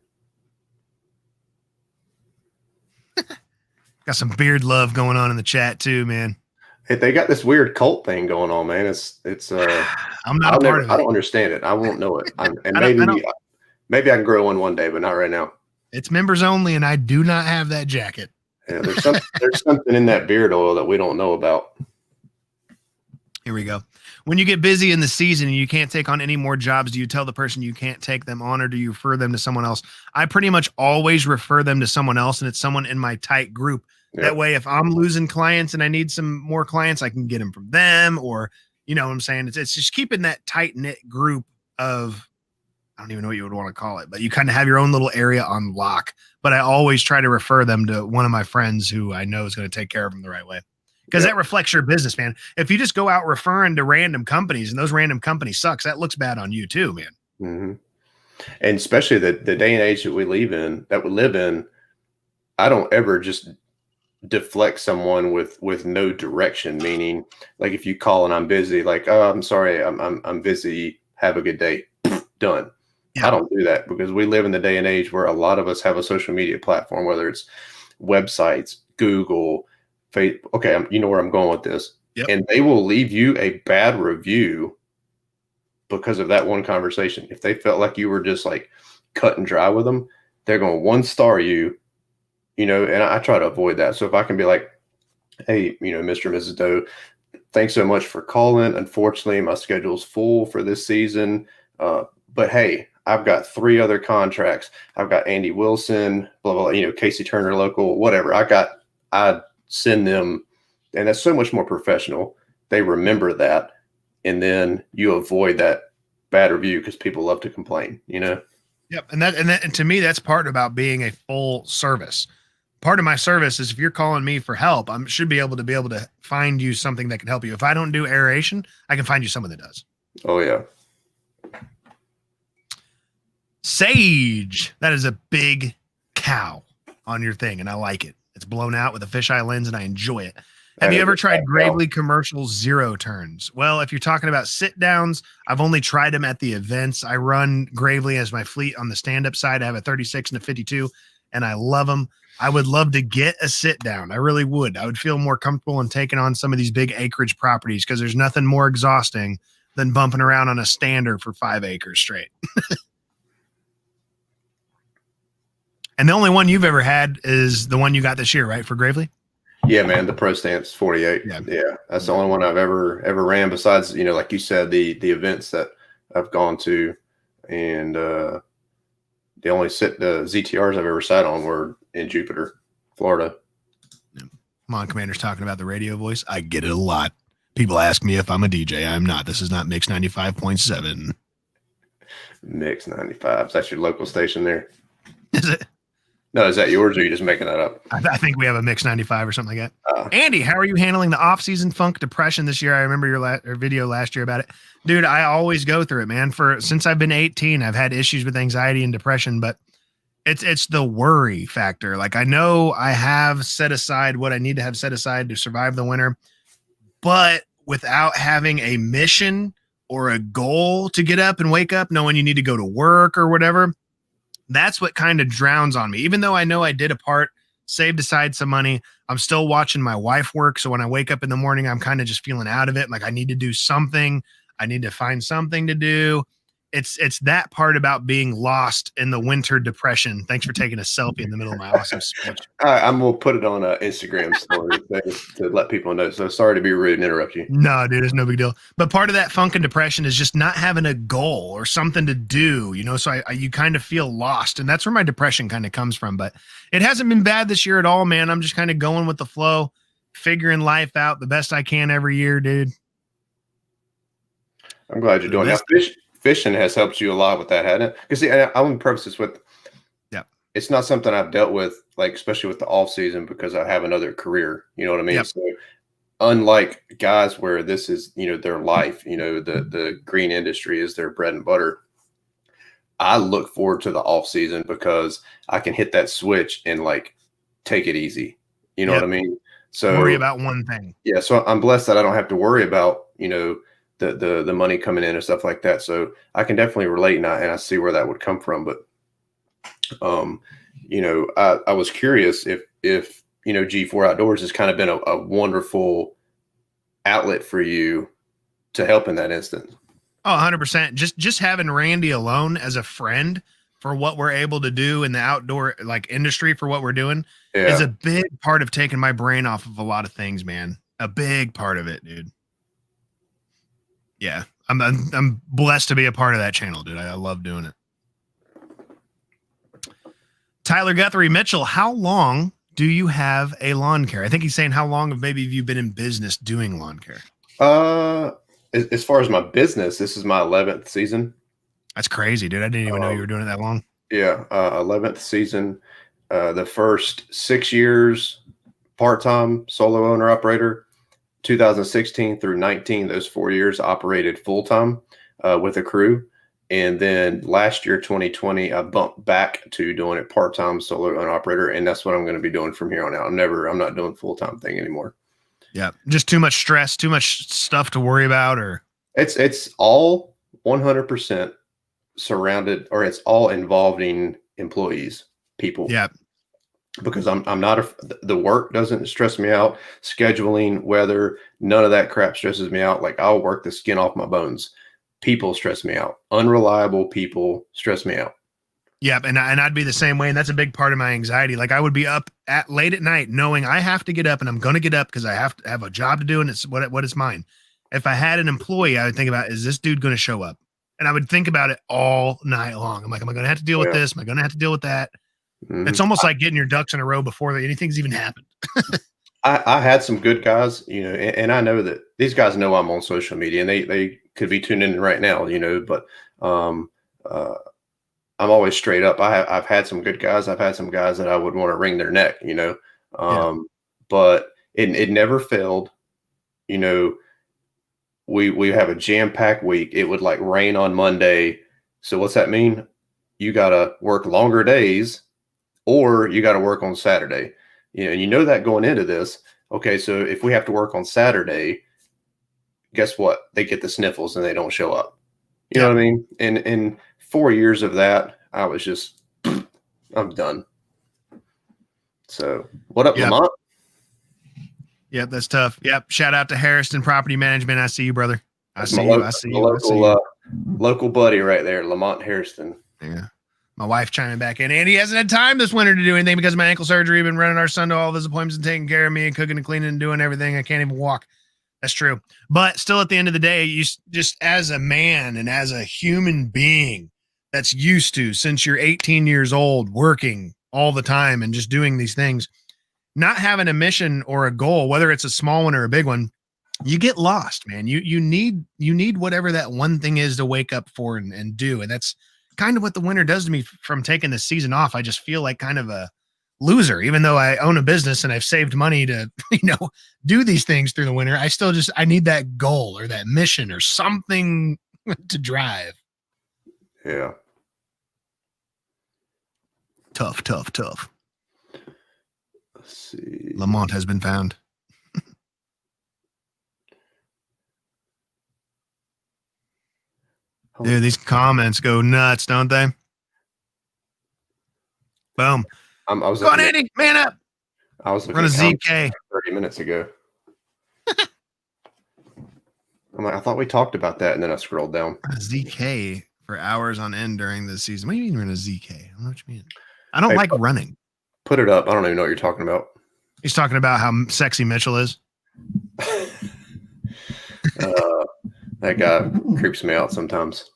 Got some beard love going on in the chat too, man. Hey, they got this weird cult thing going on, man. It's I'm not a part of it. I don't understand it. I won't know it. Maybe I can grow one day, but not right now. It's members only, and I do not have that jacket. Yeah, there's something in that beard oil that we don't know about. Here we go. When you get busy in the season and you can't take on any more jobs, do you tell the person you can't take them on, or do you refer them to someone else? I pretty much always refer them to someone else, and it's someone in my tight group. Yep. That way, if I'm losing clients and I need some more clients, I can get them from them, or, you know what I'm saying? It's just keeping that tight-knit group of, I don't even know what you would want to call it, but you kind of have your own little area on lock. But I always try to refer them to one of my friends who I know is going to take care of them the right way. Because that reflects your business, man. If you just go out referring to random companies and those random companies sucks, that looks bad on you too, man. Mm-hmm. And especially the day and age that we live in, I don't ever just deflect someone with no direction. Meaning, like if you call and I'm busy, like, oh, I'm sorry, I'm busy. Have a good day. Done. Yeah. I don't do that because we live in the day and age where a lot of us have a social media platform, whether it's websites, Google, Facebook. Okay, you know where I'm going with this. Yep. And they will leave you a bad review because of that one conversation. If they felt like you were just like cut and dry with them, they're going to 1-star you, and I try to avoid that. So if I can be like, hey, Mr. and Mrs. Doe, thanks so much for calling. Unfortunately, my schedule's full for this season. But hey, I've got 3 other contracts. I've got Andy Wilson, blah, blah, blah, Casey Turner local, whatever. I send them, and that's so much more professional. They remember that, and then you avoid that bad review because people love to complain, Yep. And to me, that's part about being a full service. Part of my service is if you're calling me for help, I should be able to find you something that can help you. If I don't do aeration, I can find you someone that does. Oh yeah. Sage. That is a big cow on your thing, and I like it. It's blown out with a fisheye lens, and I enjoy it. Have you ever tried Gravely Commercial 0 turns? Well, if you're talking about sit downs, I've only tried them at the events. I run Gravely as my fleet on the stand-up side. I have a 36 and a 52, and I love them. I would love to get a sit down. I really would. I would feel more comfortable in taking on some of these big acreage properties because there's nothing more exhausting than bumping around on a stander for 5 acres straight. And the only one you've ever had is the one you got this year, right? For Gravely? Yeah, man. The Pro Stance 48. Yeah. That's the only one I've ever ran besides, like you said, the events that I've gone to. And the only the ZTRs I've ever sat on were in Jupiter, Florida. Yeah. Come on, Commander's talking about the radio voice. I get it a lot. People ask me if I'm a DJ. I'm not. This is not Mix 95.7. Mix 95. That's your local station there. Is it? No, is that yours or are you just making that up? I think we have a mix 95 or something like that. Andy, how are you handling the off-season funk depression this year? I remember your video last year about it. Dude, I always go through it, man. Since I've been 18, I've had issues with anxiety and depression, but it's the worry factor. Like, I know I have set aside what I need to have set aside to survive the winter, but without having a mission or a goal to get up and wake up, knowing you need to go to work or whatever, that's what kind of drowns on me. Even though I know I did a part, saved aside some money, I'm still watching my wife work. So when I wake up in the morning, I'm kind of just feeling out of it. Like, I need to do something. I need to find something to do. It's that part about being lost in the winter depression. Thanks for taking a selfie in the middle of my awesome speech. I'm going to put it on an Instagram story to let people know. So sorry to be rude and interrupt you. No, dude, it's no big deal. But part of that funk and depression is just not having a goal or something to do, you know, so you kind of feel lost. And that's where my depression kind of comes from. But it hasn't been bad this year at all, man. I'm just kind of going with the flow, figuring life out the best I can every year, dude. I'm glad you're doing that. Fishing has helped you a lot with that, hasn't it? Because I want to preface this with, it's not something I've dealt with, like, especially with the off season, because I have another career. You know what I mean? So unlike guys where this is, you know, their life, you know, the green industry is their bread and butter. I look forward to the off season because I can hit that switch and like take it easy. You know what I mean? So worry about one thing. Yeah. So I'm blessed that I don't have to worry about, you know, the money coming in and stuff like that. So I can definitely relate, and I see where that would come from. But, you know, I was curious if, you know, G4 Outdoors has kind of been a wonderful outlet for you to help in that instance. Oh, 100%. Just having Randy alone as a friend for what we're able to do in the outdoor like industry for what we're doing is a big part of taking my brain off of a lot of things, man. A big part of it, dude. Yeah, I'm blessed to be a part of that channel, dude. I love doing it. Tyler Guthrie Mitchell, how long do you have a lawn care? I think he's saying how long have you been in business doing lawn care? As far as my business, this is my 11th season. That's crazy, dude. I didn't even know you were doing it that long. Yeah, 11th season. The first 6 years part-time solo owner operator. 2016 through 19, those 4 years operated full-time with a crew. And then last year, 2020, I bumped back to doing it part-time solo owner operator. And that's what I'm going to be doing from here on out. I'm not doing full-time thing anymore. Yeah. Just too much stress, too much stuff to worry about, or it's all 100% surrounded, or it's all involving employees, people. Yeah. Because I'm not the work doesn't stress me out. Scheduling, weather, none of that crap stresses me out. Like, I'll work the skin off my bones. People stress me out. Unreliable people stress me out. Yeah, and I'd be the same way, and that's a big part of my anxiety. Like, I would be up late at night knowing I have to get up, and I'm going to get up because I have to have a job to do, and it's what is mine. If I had an employee, I would think about, is this dude going to show up? And I would think about it all night long. I'm like, am I going to have to deal with this? Am I going to have to deal with that? Mm-hmm. It's almost like getting your ducks in a row before anything's even happened. I had some good guys, you know, and I know that these guys know I'm on social media, and they could be tuning in right now, you know, but I'm always straight up. I've had some good guys. I've had some guys that I would want to wring their neck, you know, but it never failed. You know, we have a jam-packed week. It would like rain on Monday. So what's that mean? You got to work longer days, or you got to work on Saturday. You know, and you know that going into this. Okay, so if we have to work on Saturday, guess what? They get the sniffles and they don't show up. You know what I mean? And in 4 years of that, I was just, I'm done. So what up, Lamont? Yep, that's tough. Yep. Shout out to Harrison Property Management. I see you, brother. I see you. Local buddy right there, Lamont Harrison. Yeah. My wife chiming back in. Andy hasn't had time this winter to do anything because of my ankle surgery. I've been running our son to all of his appointments and taking care of me and cooking and cleaning and doing everything. I can't even walk. That's true. But still, at the end of the day, you just, as a man and as a human being that's used to, since you're 18 years old, working all the time and just doing these things, not having a mission or a goal, whether it's a small one or a big one, you get lost, man. You need whatever that one thing is to wake up for and do. And that's kind of what the winter does to me from taking the season off. I just feel like kind of a loser. Even though I own a business and I've saved money to, do these things through the winter, I need that goal or that mission or something to drive. Yeah. Tough. Let's see. Lamont has been found. Dude, these comments go nuts, don't they? Boom. I was Go on, Andy, man up. I was looking Run a at ZK 30 minutes ago. I'm like, I thought we talked about that, and then I scrolled down. A ZK for hours on end during the season. What do you mean run a ZK? I don't know what you mean. I don't like running. Put it up. I don't even know what you're talking about. He's talking about how sexy Mitchell is. That guy creeps me out sometimes.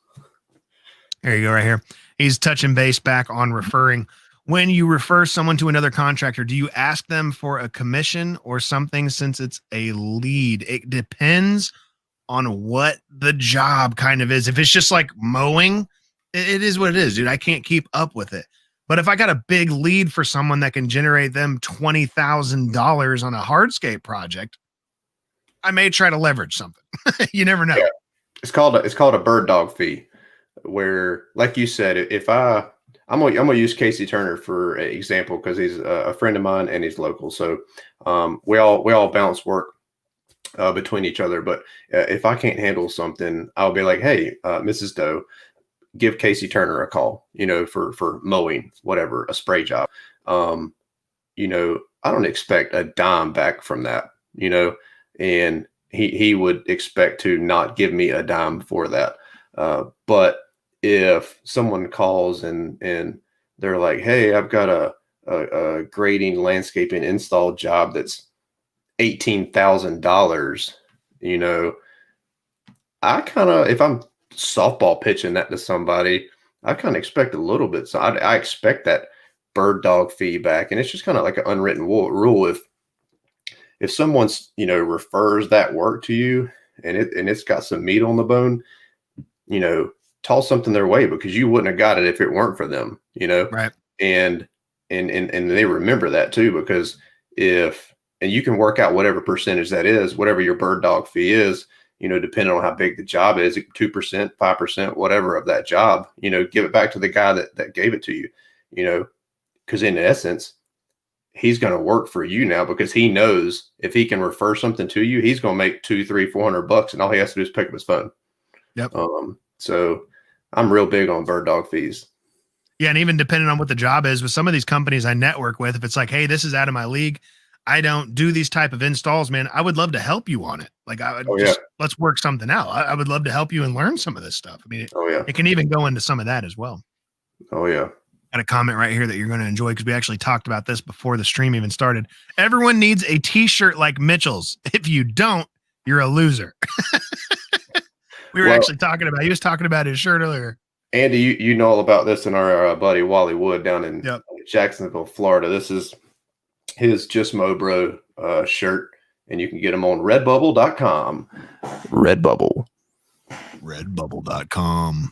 There you go, right here. He's touching base back on referring. When you refer someone to another contractor, do you ask them for a commission or something since it's a lead? It depends on what the job kind of is. If it's just like mowing, it is what it is, dude. I can't keep up with it. But if I got a big lead for someone that can generate them $20,000 on a hardscape project, I may try to leverage something. You never know. Yeah. It's called a bird dog fee, where, like you said, if I'm gonna use Casey Turner for an example because he's a friend of mine and he's local. So we all bounce work between each other. But if I can't handle something, I'll be like, hey, Mrs. Doe, give Casey Turner a call, for mowing, whatever, a spray job. I don't expect a dime back from that, and he would expect to not give me a dime for that. But if someone calls and they're like, hey, I've got a grading, landscaping, install job that's $18,000, I kind of, if I'm softball pitching that to somebody, I kind of expect a little bit. So I expect that bird dog feedback. And it's just kind of like an unwritten rule. If someone's, refers that work to you and it's got some meat on the bone, toss something their way, because you wouldn't have got it if it weren't for them, Right. And they remember that too, because and you can work out whatever percentage that is, whatever your bird dog fee is, depending on how big the job is, 2%, 5%, whatever of that job, give it back to the guy that gave it to you, because in essence, he's going to work for you now, because he knows if he can refer something to you, he's going to make $200, $300, $400, and all he has to do is pick up his phone. Yep. So I'm real big on bird dog fees. Yeah. And even depending on what the job is, with some of these companies I network with, if it's like, hey, this is out of my league, I don't do these type of installs, man, I would love to help you on it. Like, let's work something out. I would love to help you and learn some of this stuff. I mean, it can even go into some of that as well. Oh yeah. Got a comment right here that you're going to enjoy, because we actually talked about this before the stream even started. Everyone needs a t-shirt like Mitchell's. If you don't, you're a loser. We were actually talking about, he was talking about his shirt earlier. Andy, you know all about this in our buddy Wally Wood down in Jacksonville, Florida. This is his Just Mow Bro shirt, and you can get them on redbubble.com. Redbubble.com.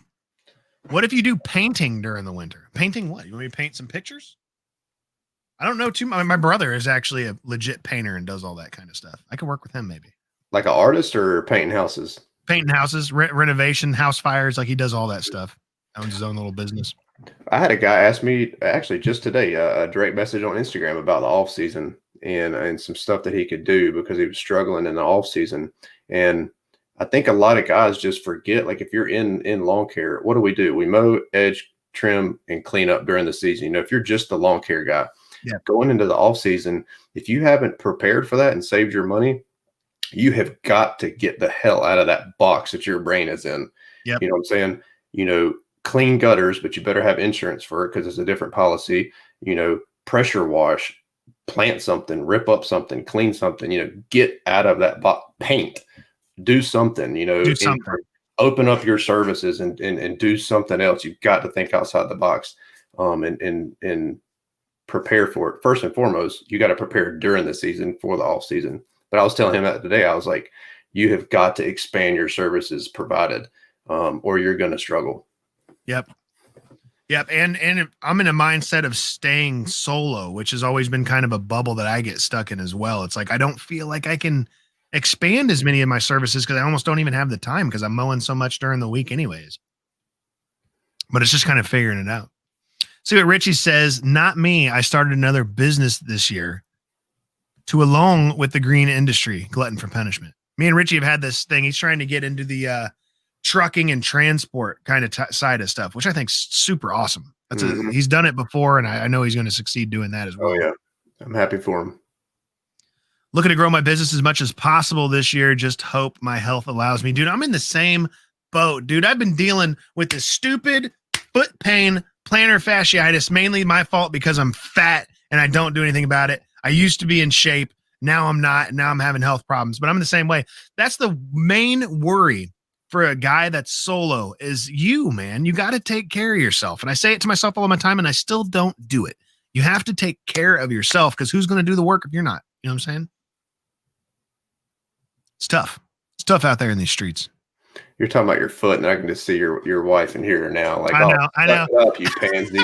What if you do painting during the winter? Painting what? You want me to paint some pictures? I don't know too much. My brother is actually a legit painter and does all that kind of stuff. I could work with him maybe. Like an artist or painting houses? Painting houses, renovation, house fires. Like, he does all that stuff. Owns his own little business. I had a guy ask me actually just today, a direct message on Instagram about the off season and some stuff that he could do, because he was struggling in the off season. And I think a lot of guys just forget, like, if you're in lawn care, what do? We mow, edge, trim, and clean up during the season. If you're just the lawn care guy, going into the off season, if you haven't prepared for that and saved your money, you have got to get the hell out of that box that your brain is in. Yep. You know what I'm saying? Clean gutters, but you better have insurance for it, because it's a different policy. Pressure wash, plant something, rip up something, clean something, get out of that box, paint, do something, do something. Open up your services and do something else. You've got to think outside the box, and prepare for it. First and foremost, you got to prepare during the season for the off season. But I was telling him that today. I was like, you have got to expand your services provided, or you're going to struggle. Yep. Yep. And I'm in a mindset of staying solo, which has always been kind of a bubble that I get stuck in as well. It's like I don't feel like I can expand as many of my services because I almost don't even have the time because I'm mowing so much during the week anyways. But it's just kind of figuring it out. See what Richie says. Not me. I started another business this year to along with the green industry, glutton for punishment. Me and Richie have had this thing. He's trying to get into the trucking and transport kind of side of stuff, which I think is super awesome. He's done it before, and I know he's going to succeed doing that as well. Oh yeah, I'm happy for him. Looking to grow my business as much as possible this year. Just hope my health allows me. Dude, I'm in the same boat. Dude, I've been dealing with this stupid foot pain, plantar fasciitis, mainly my fault because I'm fat and I don't do anything about it. I used to be in shape. Now I'm not. Now I'm having health problems, but I'm in the same way. That's the main worry for a guy that's solo is you, man. You got to take care of yourself. And I say it to myself all the time, and I still don't do it. You have to take care of yourself because who's going to do the work if you're not? You know what I'm saying? It's tough. It's tough out there in these streets. You're talking about your foot, and I can just see your wife in here now. Like, I know. Up, you pansy.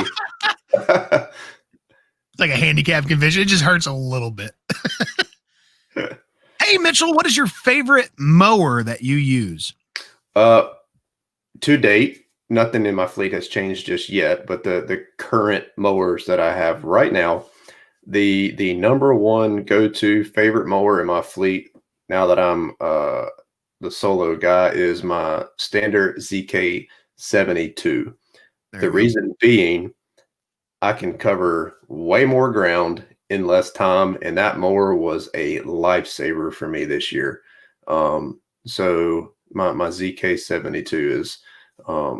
It's like a handicap convention. It just hurts a little bit. Hey, Mitchell, what is your favorite mower that you use? To date, nothing in my fleet has changed just yet, but the current mowers that I have right now, the number one go-to favorite mower in my fleet now that I'm the solo guy is my standard ZK72. The reason being I can cover way more ground in less time, and that mower was a lifesaver for me this year. So my ZK72 is I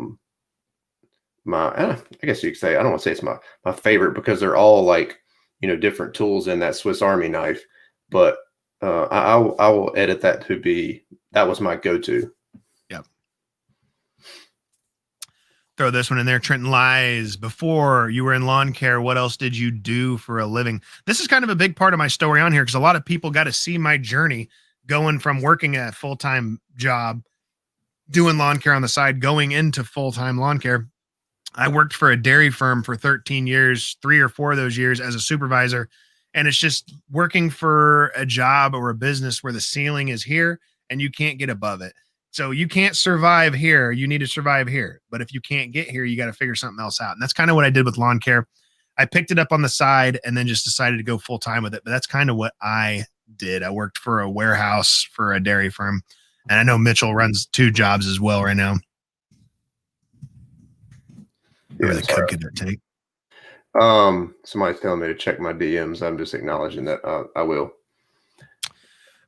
guess you could say, I don't want to say it's my favorite because they're all like, different tools in that Swiss Army knife, but I will edit that to be, that was my go-to. Yep. Throw this one in there. Trenton lies. Before you were in lawn care, what else did you do for a living? This is kind of a big part of my story on here because a lot of people got to see my journey going from working a full-time job, doing lawn care on the side, going into full-time lawn care. I worked for a dairy firm for 13 years, 3 or 4 of those years as a supervisor. And it's just working for a job or a business where the ceiling is here and you can't get above it. So you can't survive here. You need to survive here. But if you can't get here, you got to figure something else out. And that's kind of what I did with lawn care. I picked it up on the side and then just decided to go full time with it. But that's kind of what I did. I worked for a warehouse for a dairy firm. And I know Mitchell runs 2 jobs as well right now. Yeah, the code could take. Somebody's telling me to check my DMs. I'm just acknowledging that I will.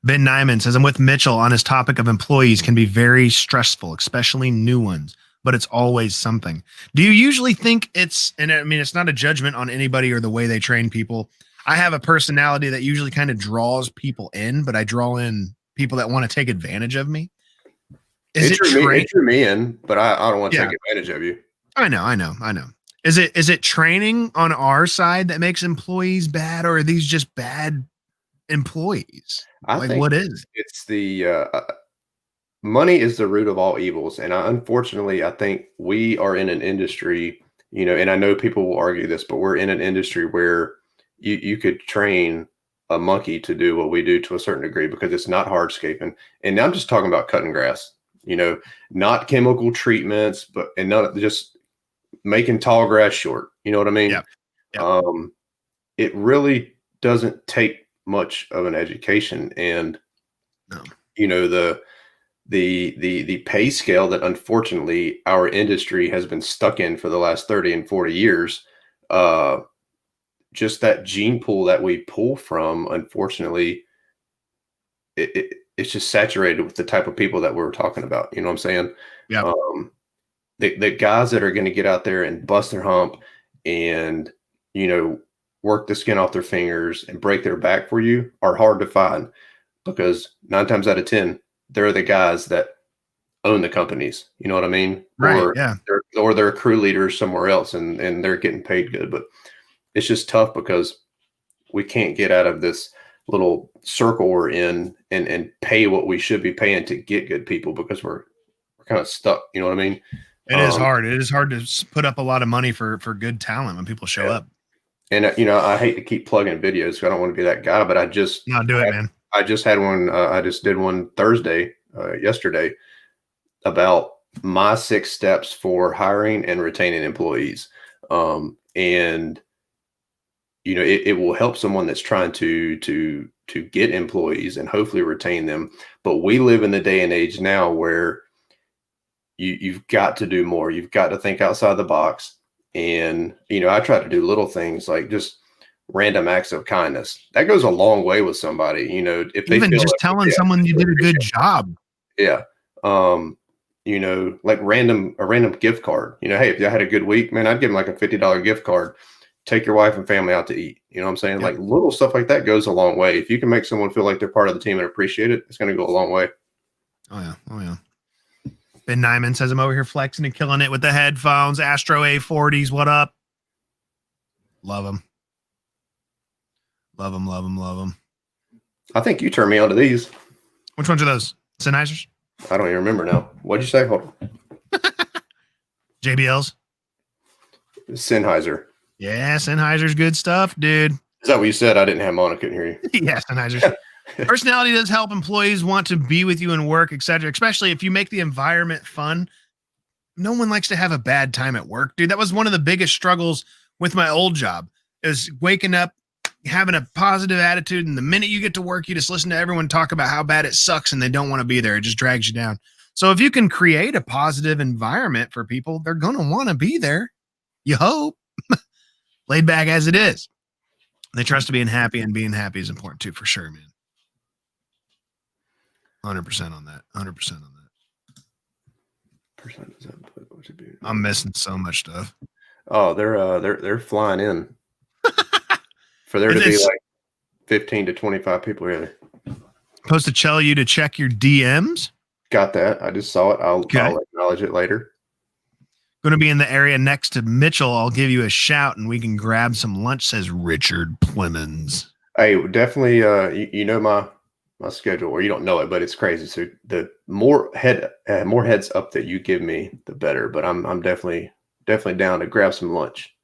Ben Nyman says, I'm with Mitchell on his topic of employees can be very stressful, especially new ones, but it's always something. Do you usually think it's not a judgment on anybody or the way they train people. I have a personality that usually kind of draws people in, but I draw in people that want to take advantage of me. It drew me in, but I don't want to take advantage of you. I know. Is it training on our side that makes employees bad, or are these just bad employees? I think what is it's the money is the root of all evils, and unfortunately I think we are in an industry, and I know people will argue this, but we're in an industry where you could train a monkey to do what we do to a certain degree because it's not hardscaping. And I'm just talking about cutting grass, not chemical treatments, and not just making tall grass short. You know what I mean? Yeah. It really doesn't take much of an education, and the pay scale that unfortunately our industry has been stuck in for the last 30 and 40 years, just that gene pool that we pull from, unfortunately, it's just saturated with the type of people that we're talking about. You know what I'm saying? Yeah. The guys that are going to get out there and bust their hump and, work the skin off their fingers and break their back for you are hard to find, because 9 times out of 10, they're the guys that own the companies. You know what I mean? Right. Or they're crew leaders somewhere else and they're getting paid good. But it's just tough because we can't get out of this little circle we're in and pay what we should be paying to get good people, because we're kind of stuck. You know what I mean? It is hard. It is hard to put up a lot of money for good talent when people show up. And I hate to keep plugging videos, so I don't want to be that guy, but I just do it, man. I just had one. I just did one Thursday, yesterday, about my 6 steps for hiring and retaining employees. And it will help someone that's trying to get employees and hopefully retain them. But we live in the day and age now where you've got to do more. You've got to think outside the box. And, I try to do little things like just random acts of kindness. That goes a long way with somebody, if they even feel just telling someone you did a good job. Yeah. Like a random gift card, hey, if I had a good week, man, I'd give them like a $50 gift card. Take your wife and family out to eat. You know what I'm saying? Yep. Like little stuff like that goes a long way. If you can make someone feel like they're part of the team and appreciate it, it's going to go a long way. Oh yeah. Ben Nyman says I'm over here flexing and killing it with the headphones. Astro A40s. What up? Love them. Love them. I think you turned me on to these. Which ones are those? Sennheisers? I don't even remember now. What'd you say? Hold on. JBLs? Sennheiser. Yeah, Sennheiser's good stuff, dude. Is that what you said? I didn't have them on. I couldn't hear you. Yeah, Sennheiser's. Personality does help employees want to be with you and work, etc. Especially if you make the environment fun. No one likes to have a bad time at work, dude. That was one of the biggest struggles with my old job, is waking up, having a positive attitude, and the minute you get to work, you just listen to everyone talk about how bad it sucks and they don't want to be there. It just drags you down. So if you can create a positive environment for people, they're going to want to be there. You hope. Laid back as it is. They trust to being happy, and being happy is important too, for sure, man. 100% on that. 100% on that. I'm missing so much stuff. Oh, they're flying in. For there to be like 15 to 25 people here. Supposed to tell you to check your DMs. Got that. I just saw it. I'll acknowledge it later. Going to be in the area next to Mitchell. I'll give you a shout and we can grab some lunch, says Richard Plemons. Hey, definitely. My schedule, or you don't know it, but it's crazy. So the more heads up that you give me, the better. But I'm definitely down to grab some lunch.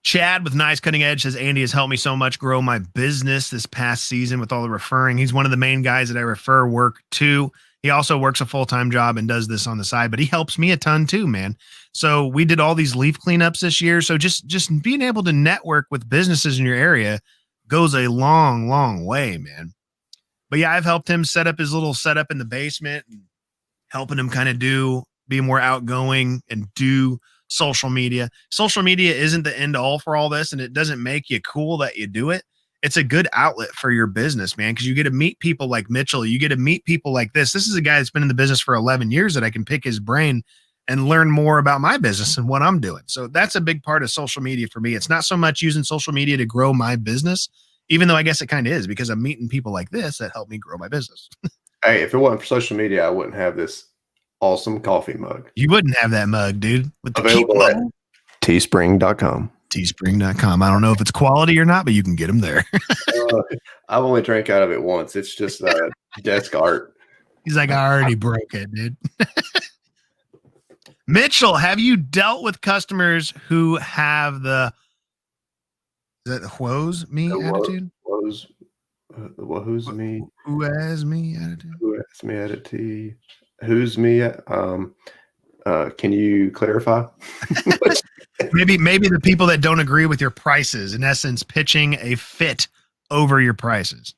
Chad with Nice Cutting Edge says, Andy has helped me so much grow my business this past season with all the referring. He's one of the main guys that I refer work to. He also works a full-time job and does this on the side, but he helps me a ton too, man. So we did all these leaf cleanups this year. So just being able to network with businesses in your area goes a long, long way, man. But yeah, I've helped him set up his little setup in the basement and helping him kind of be more outgoing and do social media. Social media isn't the end all for all this, and it doesn't make you cool that you do it. It's a good outlet for your business, man, because you get to meet people like Mitchell. You get to meet people like this. This is a guy that's been in the business for 11 years that I can pick his brain and learn more about my business and what I'm doing. So that's a big part of social media for me. It's not so much using social media to grow my business, even though I guess it kind of is, because I'm meeting people like this that help me grow my business. Hey, if it wasn't for social media, I wouldn't have this awesome coffee mug. You wouldn't have that mug, dude. With the available at teespring.com. Teespring.com. I don't know if it's quality or not, but you can get them there. I've only drank out of it once. It's just desk art. He's like, I already broke it, dude. Mitchell, have you dealt with customers who have the who's me attitude? Who's me? Who has me attitude? Who has me attitude? Who's me? Can you clarify? maybe the people that don't agree with your prices, in essence, pitching a fit over your prices.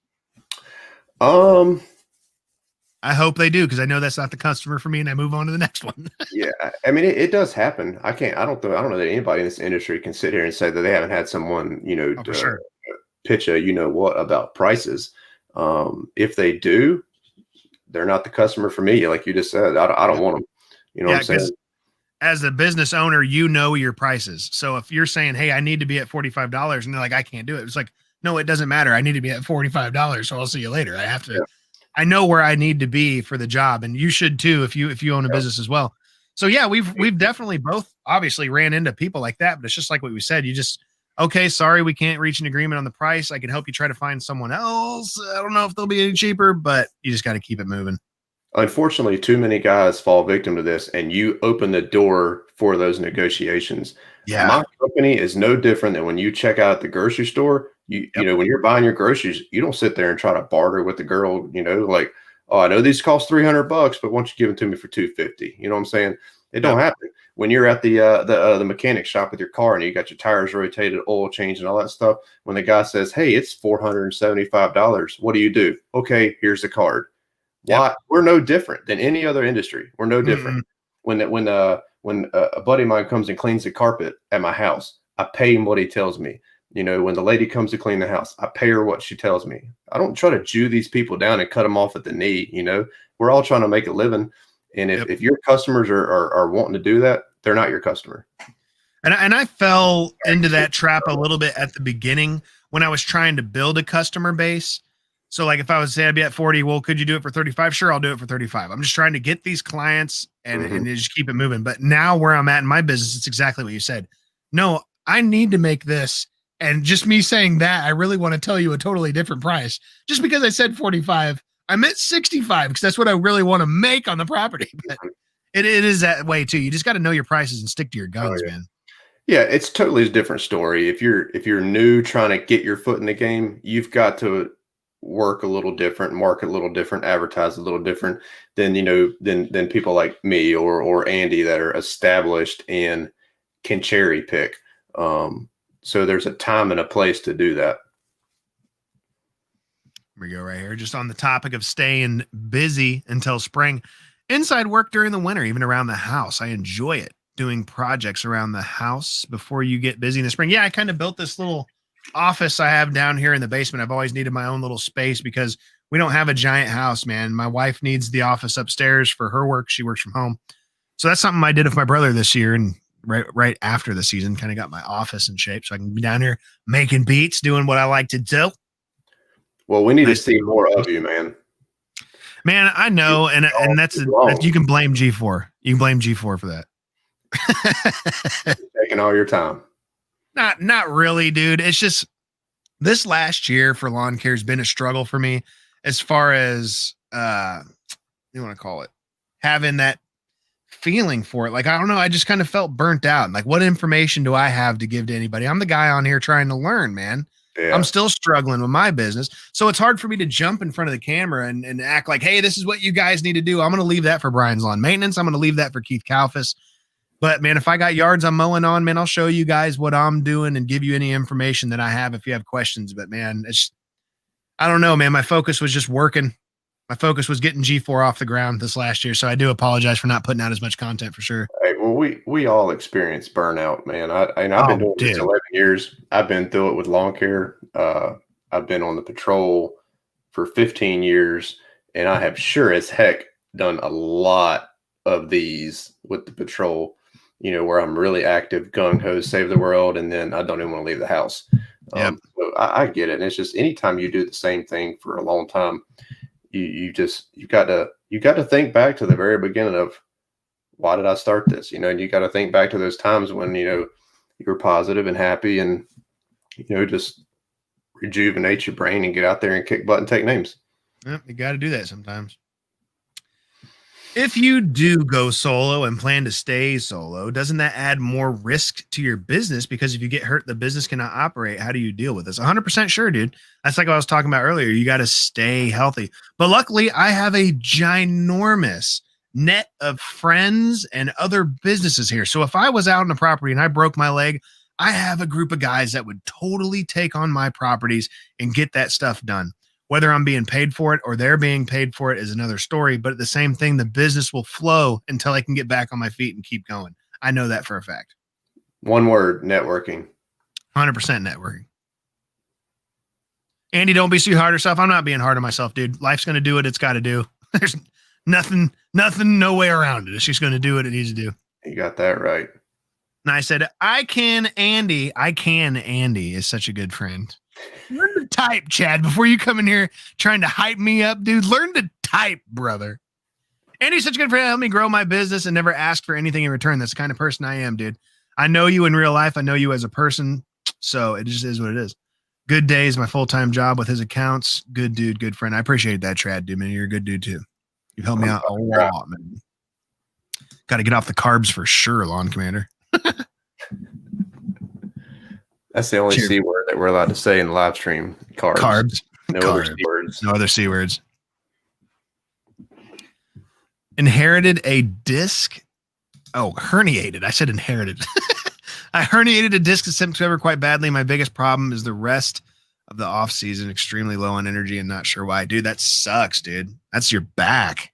I hope they do, because I know that's not the customer for me, and I move on to the next one. Yeah, I mean, it does happen. I don't know that anybody in this industry can sit here and say that they haven't had someone, pitch a what about prices. If they do, they're not the customer for me. Like you just said, I don't want them. You know what I'm saying? As a business owner, you know your prices. So if you're saying, hey, I need to be at $45, and they're like, I can't do it. It's like, no, it doesn't matter. I need to be at $45. So I'll see you later. I have to. Yeah. I know where I need to be for the job, and you should too if you own a business as well. So yeah, we've definitely both obviously ran into people like that, but it's just like what we said. You just, okay, sorry, we can't reach an agreement on the price. I can help you try to find someone else. I don't know if they'll be any cheaper, but you just got to keep it moving. Unfortunately, too many guys fall victim to this, and you open the door for those negotiations. Yeah. My company is no different than when you check out at the grocery store. You know, when you're buying your groceries, you don't sit there and try to barter with the girl, you know, like, oh, I know these cost $300, but why don't you give them to me for $250? You know what I'm saying? It don't happen. When you're at the mechanic shop with your car and you got your tires rotated, oil change, and all that stuff, when the guy says, "Hey, it's $475," what do? Okay, here's the card. Why? We're no different than any other industry. We're no different. When a buddy of mine comes and cleans the carpet at my house, I pay him what he tells me. You know, when the lady comes to clean the house, I pay her what she tells me. I don't try to Jew these people down and cut them off at the knee. You know, we're all trying to make a living. And if your customers are wanting to do that, they're not your customer. And I fell into that trap a little bit at the beginning when I was trying to build a customer base. So like if I was saying I'd be at 40, well, could you do it for 35? Sure, I'll do it for 35. I'm just trying to get these clients and just keep it moving. But now where I'm at in my business, it's exactly what you said. No, I need to make this. And just me saying that, I really want to tell you a totally different price. Just because I said 45, I meant 65 because that's what I really want to make on the property. But it is that way too. You just got to know your prices and stick to your guns, man. Yeah, it's totally a different story. If you're new trying to get your foot in the game, you've got to work a little different, market a little different, advertise a little different than, you know, than people like me or Andy that are established and can cherry pick. So there's a time and a place to do that. Here we go right here. Just on the topic of staying busy until spring. Inside work during the winter, even around the house. I enjoy it. Doing projects around the house before you get busy in the spring. Yeah, I kind of built this little office I have down here in the basement. I've always needed my own little space because we don't have a giant house, man. My wife needs the office upstairs for her work. She works from home. So that's something I did with my brother this year. And right after the season, kind of got my office in shape so I can be down here making beats, doing what I like to do. Well, we need to see more of you, man. Man, I know. And that's you can blame G4. You can blame G4 for that. Taking all your time. Not really, dude. It's just this last year for lawn care has been a struggle for me as far as you want to call it, having that feeling for it. Like, I don't know. I just kind of felt burnt out. Like, what information do I have to give to anybody? I'm the guy on here trying to learn, man. Yeah. I'm still struggling with my business. So it's hard for me to jump in front of the camera and act like, hey, this is what you guys need to do. I'm going to leave that for Brian's Lawn Maintenance. I'm going to leave that for Keith Kalfas. But man, if I got yards I'm mowing on, man, I'll show you guys what I'm doing and give you any information that I have if you have questions. But man, I don't know, man. My focus was just working. My focus was getting G4 off the ground this last year. So I do apologize for not putting out as much content for sure. Hey, well, we all experience burnout, man. I've been doing this 11 years. I've been through it with lawn care. I've been on the patrol for 15 years, and I have sure as heck done a lot of these with the patrol, you know, where I'm really active, gung-ho, save the world, and then I don't even want to leave the house. So I get it. And it's just anytime you do the same thing for a long time, you got to think back to the very beginning of why did I start this? You know, and you got to think back to those times when, you know, you were positive and happy and, you know, just rejuvenate your brain and get out there and kick butt and take names. Yeah, you got to do that sometimes. If you do go solo and plan to stay solo, doesn't that add more risk to your business? Because if you get hurt, the business cannot operate. How do you deal with this? 100% sure, dude. That's like what I was talking about earlier. You got to stay healthy. But luckily, I have a ginormous net of friends and other businesses here. So if I was out on a property and I broke my leg, I have a group of guys that would totally take on my properties and get that stuff done. Whether I'm being paid for it or they're being paid for it is another story. But the same thing, the business will flow until I can get back on my feet and keep going. I know that for a fact. One word, networking. 100% networking. Andy, don't be too hard on yourself. I'm not being hard on myself, dude. Life's going to do what it's got to do. There's nothing, no way around it. It's just going to do what it needs to do. You got that right. And I said, Andy is such a good friend. Learn to type, Chad, before you come in here trying to hype me up, dude. Learn to type, brother. Andy's such a good friend. Help me grow my business and never ask for anything in return. That's the kind of person I am, dude. I know you in real life. I know you as a person. So it just is what it is. Good Day is my full-time job with his accounts. Good dude, good friend. I appreciate that, Chad, dude, man. You're a good dude too. You've helped me out a lot, man. Got to get off the carbs for sure, Lawn Commander. That's the only C word that we're allowed to say in the live stream. Carbs. No other C words. No other C words. Inherited a disc. Oh, herniated. I said inherited. I herniated a disc system cover quite badly. My biggest problem is the rest of the off season, extremely low on energy and not sure why. Dude, that sucks, dude. That's your back.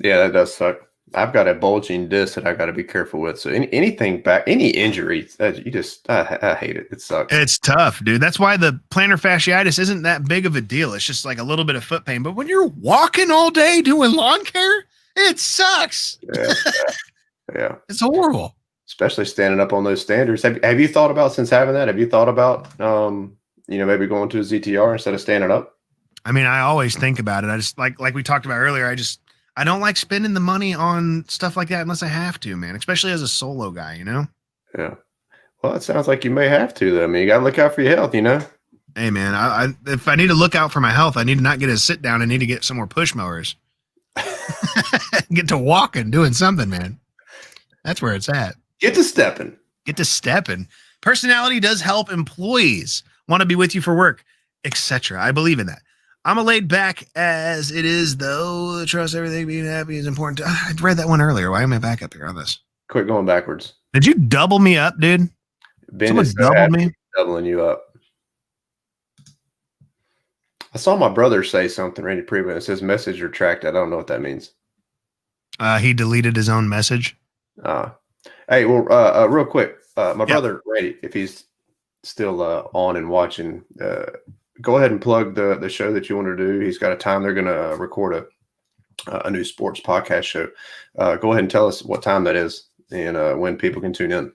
Yeah, that does suck. I've got a bulging disc that I got to be careful with. So anything back, any injury, I hate it. It sucks. It's tough, dude. That's why the plantar fasciitis isn't that big of a deal. It's just like a little bit of foot pain. But when you're walking all day doing lawn care, it sucks. Yeah. It's horrible. Especially standing up on those standards. Have you thought about, since having that, have you thought about, maybe going to a ZTR instead of standing up? I mean, I always think about it. I just like we talked about earlier, I don't like spending the money on stuff like that unless I have to, man, especially as a solo guy, you know? Yeah. Well, it sounds like you may have to, though. I mean, you got to look out for your health, you know? Hey, man, if I need to look out for my health, I need to not get a sit down. I need to get some more push mowers. Get to walking, doing something, man. That's where it's at. Get to stepping. Personality does help employees want to be with you for work, etc. I believe in that. I'm a laid back as it is, though. Trust everything, being happy is important. I read that one earlier. Why am I back up here on this? Quit going backwards. Did you double me up, dude? Ben is so doubled me. Doubling you up. I saw my brother say something, Randy Previn. It says message retracted. I don't know what that means. He deleted his own message. Hey, well, real quick, my brother Randy, if he's still on and watching, go ahead and plug the show that you want to do. He's got a time they're going to record a new sports podcast show. Go ahead and tell us what time that is and when people can tune in.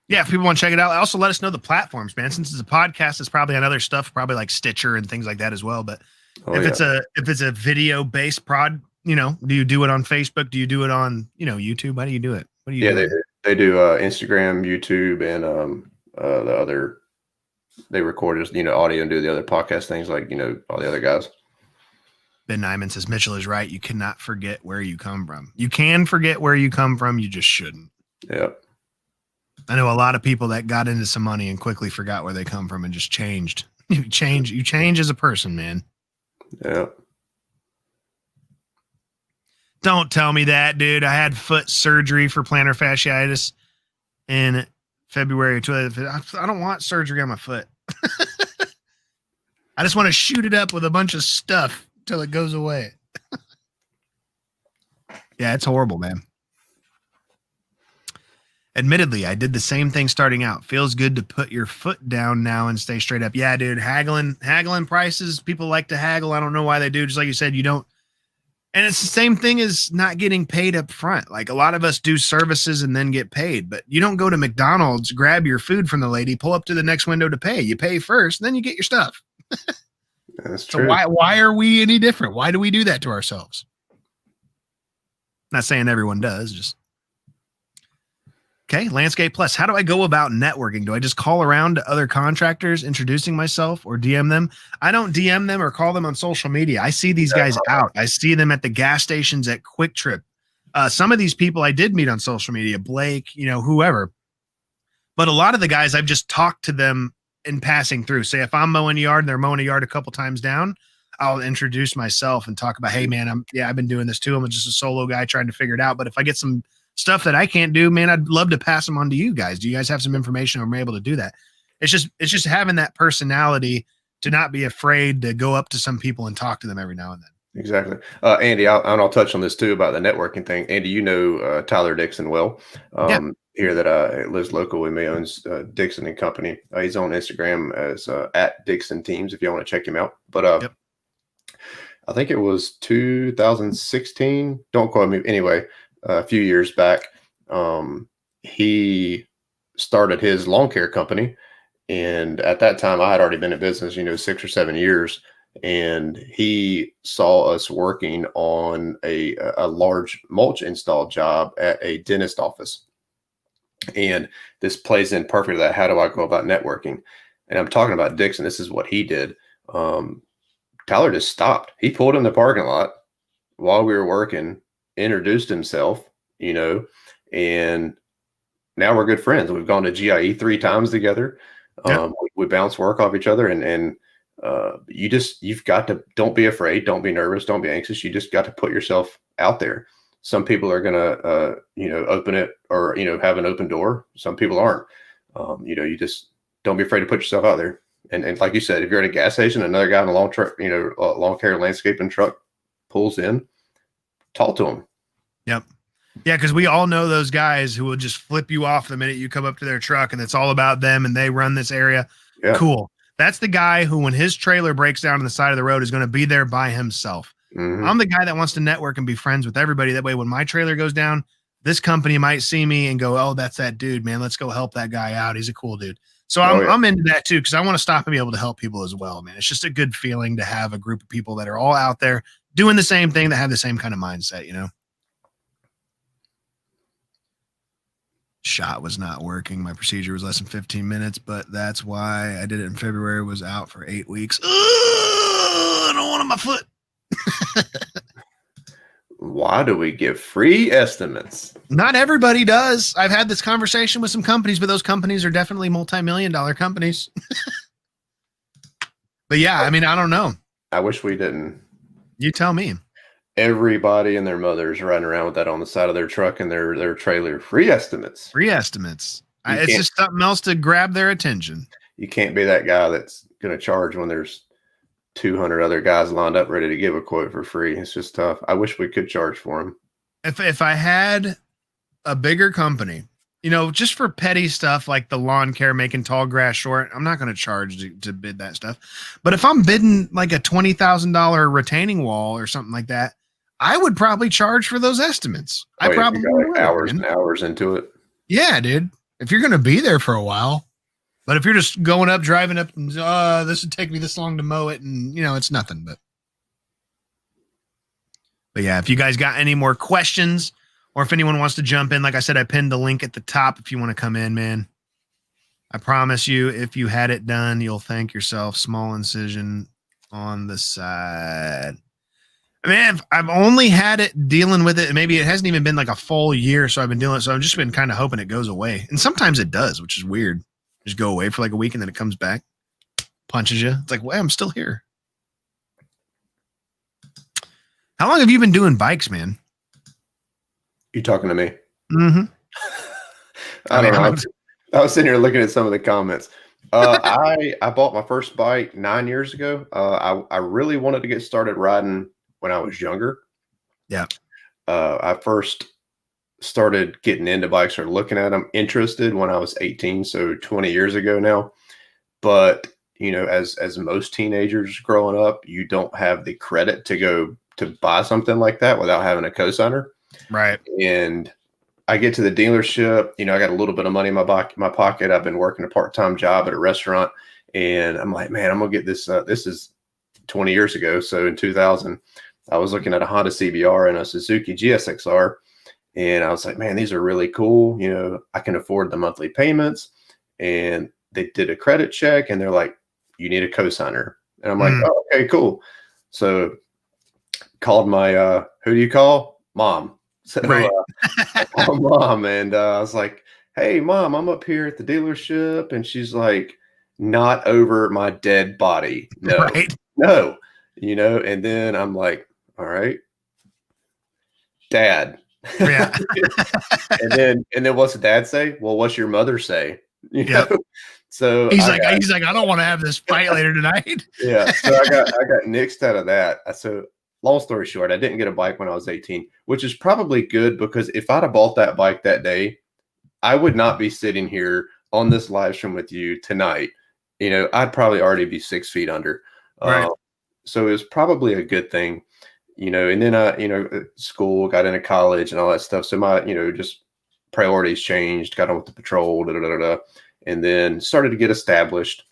Yeah, if people want to check it out, also let us know the platforms, man. Since it's a podcast, it's probably on other stuff, probably like Stitcher and things like that as well. But if it's a video based prod, do you do it on Facebook? Do you do it on YouTube? How do you do it? What do you do? They do Instagram, YouTube, and the other. They record as audio and do the other podcast things like all the other guys. Ben Nyman says Mitchell is right. You cannot forget where you come from. You can forget where you come from. You just shouldn't. Yeah. I know a lot of people that got into some money and quickly forgot where they come from and just changed. You change as a person, man. Yeah. Don't tell me that, dude. I had foot surgery for plantar fasciitis in February 20th. I don't want surgery on my foot. I just want to shoot it up with a bunch of stuff till it goes away. Yeah, it's horrible, man. Admittedly, I did the same thing starting out. Feels good to put your foot down now and stay straight up. Yeah, dude, haggling prices. People like to haggle. I don't know why they do. Just like you said, you don't. And it's the same thing as not getting paid up front. Like a lot of us do services and then get paid, but you don't go to McDonald's, grab your food from the lady, pull up to the next window to pay. You pay first, then you get your stuff. That's true. So why are we any different? Why do we do that to ourselves? Not saying everyone does, just. Okay, Landscape Plus. How do I go about networking? Do I just call around to other contractors, introducing myself, or DM them? I don't DM them or call them on social media. I see these guys out. I see them at the gas stations, at Quick Trip. Some of these people I did meet on social media, Blake, whoever. But a lot of the guys, I've just talked to them in passing through. Say if I'm mowing a yard and they're mowing a yard a couple times down, I'll introduce myself and talk about, hey, man, I've been doing this too. I'm just a solo guy trying to figure it out. But if I get some stuff that I can't do, man, I'd love to pass them on to you guys. Do you guys have some information or am I able to do that? It's just having that personality to not be afraid to go up to some people and talk to them every now and then. Exactly. Andy, I'll touch on this too about the networking thing. Andy, Tyler Dixon well, here that lives local with me, owns Dixon and Company. He's on Instagram as at Dixon Teams if you want to check him out. But I think it was 2016. Don't quote me. Anyway, a few years back, he started his lawn care company. And at that time, I had already been in business, 6 or 7 years. And he saw us working on a large mulch install job at a dentist office. And this plays in perfectly to that. How do I go about networking? And I'm talking about Dixon. This is what he did. Tyler just stopped. He pulled in the parking lot while we were working, introduced himself, and now we're good friends. We've gone to GIE 3 times together. Yep. We bounce work off each other, and you've got to, don't be afraid, don't be nervous, don't be anxious. You just got to put yourself out there. Some people are gonna open it, or have an open door. Some people aren't. You just don't be afraid to put yourself out there. And like you said, if you're at a gas station, another guy in a long truck, lawn care landscaping truck pulls in, talk to him. Yep. Yeah, because we all know those guys who will just flip you off the minute you come up to their truck and it's all about them and they run this area. Yeah. Cool. That's the guy who, when his trailer breaks down on the side of the road, is going to be there by himself. Mm-hmm. I'm the guy that wants to network and be friends with everybody. That way, when my trailer goes down, this company might see me and go, "Oh, that's that dude, man. Let's go help that guy out. He's a cool dude." So I'm into that too, because I want to stop and be able to help people as well, man. It's just a good feeling to have a group of people that are all out there doing the same thing, that have the same kind of mindset, Shot was not working. My procedure was less than 15 minutes, but that's why I did it in February. Was out for 8 weeks. I don't want it on my foot. Why do we give free estimates? Not everybody does. I've had this conversation with some companies, but those companies are definitely multi-million-dollar companies. But yeah, I mean, I don't know. I wish we didn't. You tell me. Everybody and their mothers riding around with that on the side of their truck and their trailer. Free estimates. Free estimates. It's just something else to grab their attention. You can't be that guy that's going to charge when there's 200 other guys lined up ready to give a quote for free. It's just tough. I wish we could charge for them. If I had a bigger company, just for petty stuff like the lawn care, making tall grass short, I'm not going to charge to bid that stuff. But if I'm bidding like a $20,000 retaining wall or something like that, I would probably charge for those estimates. I probably would, hours and hours into it. Yeah, dude. If you're going to be there for a while, but if you're just going up, driving up, and this would take me this long to mow it, and it's nothing. But yeah, if you guys got any more questions, or if anyone wants to jump in, like I said, I pinned the link at the top if you want to come in, man. I promise you, if you had it done, you'll thank yourself. Small incision on the side. Man, I've only had it dealing with it. Maybe it hasn't even been like a full year. So I've been dealing. So I've just been kind of hoping it goes away. And sometimes it does, which is weird. Just go away for like a week and then it comes back, punches you. It's like, well, I'm still here. How long have you been doing bikes, man? You talking to me? Mm-hmm. I don't know. I was sitting here looking at some of the comments. I bought my first bike 9 years ago. I really wanted to get started riding when I was younger. Yeah. I first started getting into bikes or looking at them, interested when I was 18, so 20 years ago now. But as most teenagers growing up, you don't have the credit to go to buy something like that without having a cosigner. Right. And I get to the dealership, I got a little bit of money in my pocket. I've been working a part-time job at a restaurant, and I'm like, man, I'm gonna get this. This is 20 years ago. So in 2000, I was looking at a Honda CBR and a Suzuki GSXR, and I was like, man, these are really cool. I can afford the monthly payments. And they did a credit check, and they're like, you need a cosigner. And I'm like, oh, okay, cool. So called my, who do you call? Mom. So right. I called Mom, and I was like, hey, Mom, I'm up here at the dealership. And she's like, not over my dead body. No, right. No, and then I'm like, all right, Dad. Yeah. and then what's the dad say? Well, what's your mother say? Yep. So he's like, I don't want to have this fight later tonight. Yeah. So I got nixed out of that. So long story short, I didn't get a bike when I was 18, which is probably good, because if I'd have bought that bike that day, I would not be sitting here on this live stream with you tonight. I'd probably already be 6 feet under. Right. So it was probably a good thing, and then, school, got into college and all that stuff. So my, just priorities changed, got on with the patrol, and then started to get established.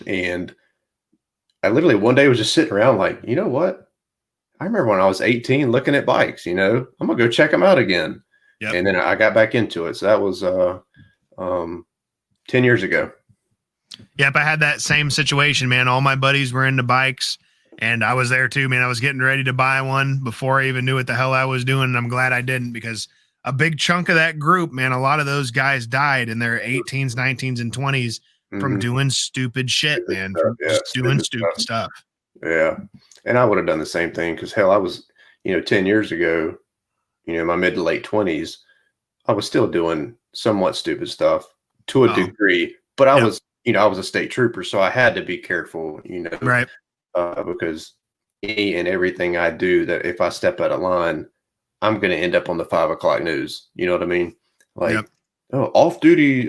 And I literally one day was just sitting around like, you know what? I remember when I was 18 looking at bikes, I'm going to go check them out again. Yep. And then I got back into it. So that was 10 years ago. Yep, I had that same situation, man. All my buddies were into bikes, And I was there too, man. I was getting ready to buy one before I even knew what the hell I was doing. And I'm glad I didn't, because a big chunk of that group, man, a lot of those guys died in their 18s, 19s, and 20s from doing stupid shit, man. From just doing stupid stuff. Yeah. And I would have done the same thing, because hell, I was, 10 years ago, my mid to late 20s, I was still doing somewhat stupid stuff to a degree, but I was, I was a state trooper, so I had to be careful, right. Because any and everything I do, that if I step out of line, I'm going to end up on the 5 o'clock news. You know what I mean? Like, off-duty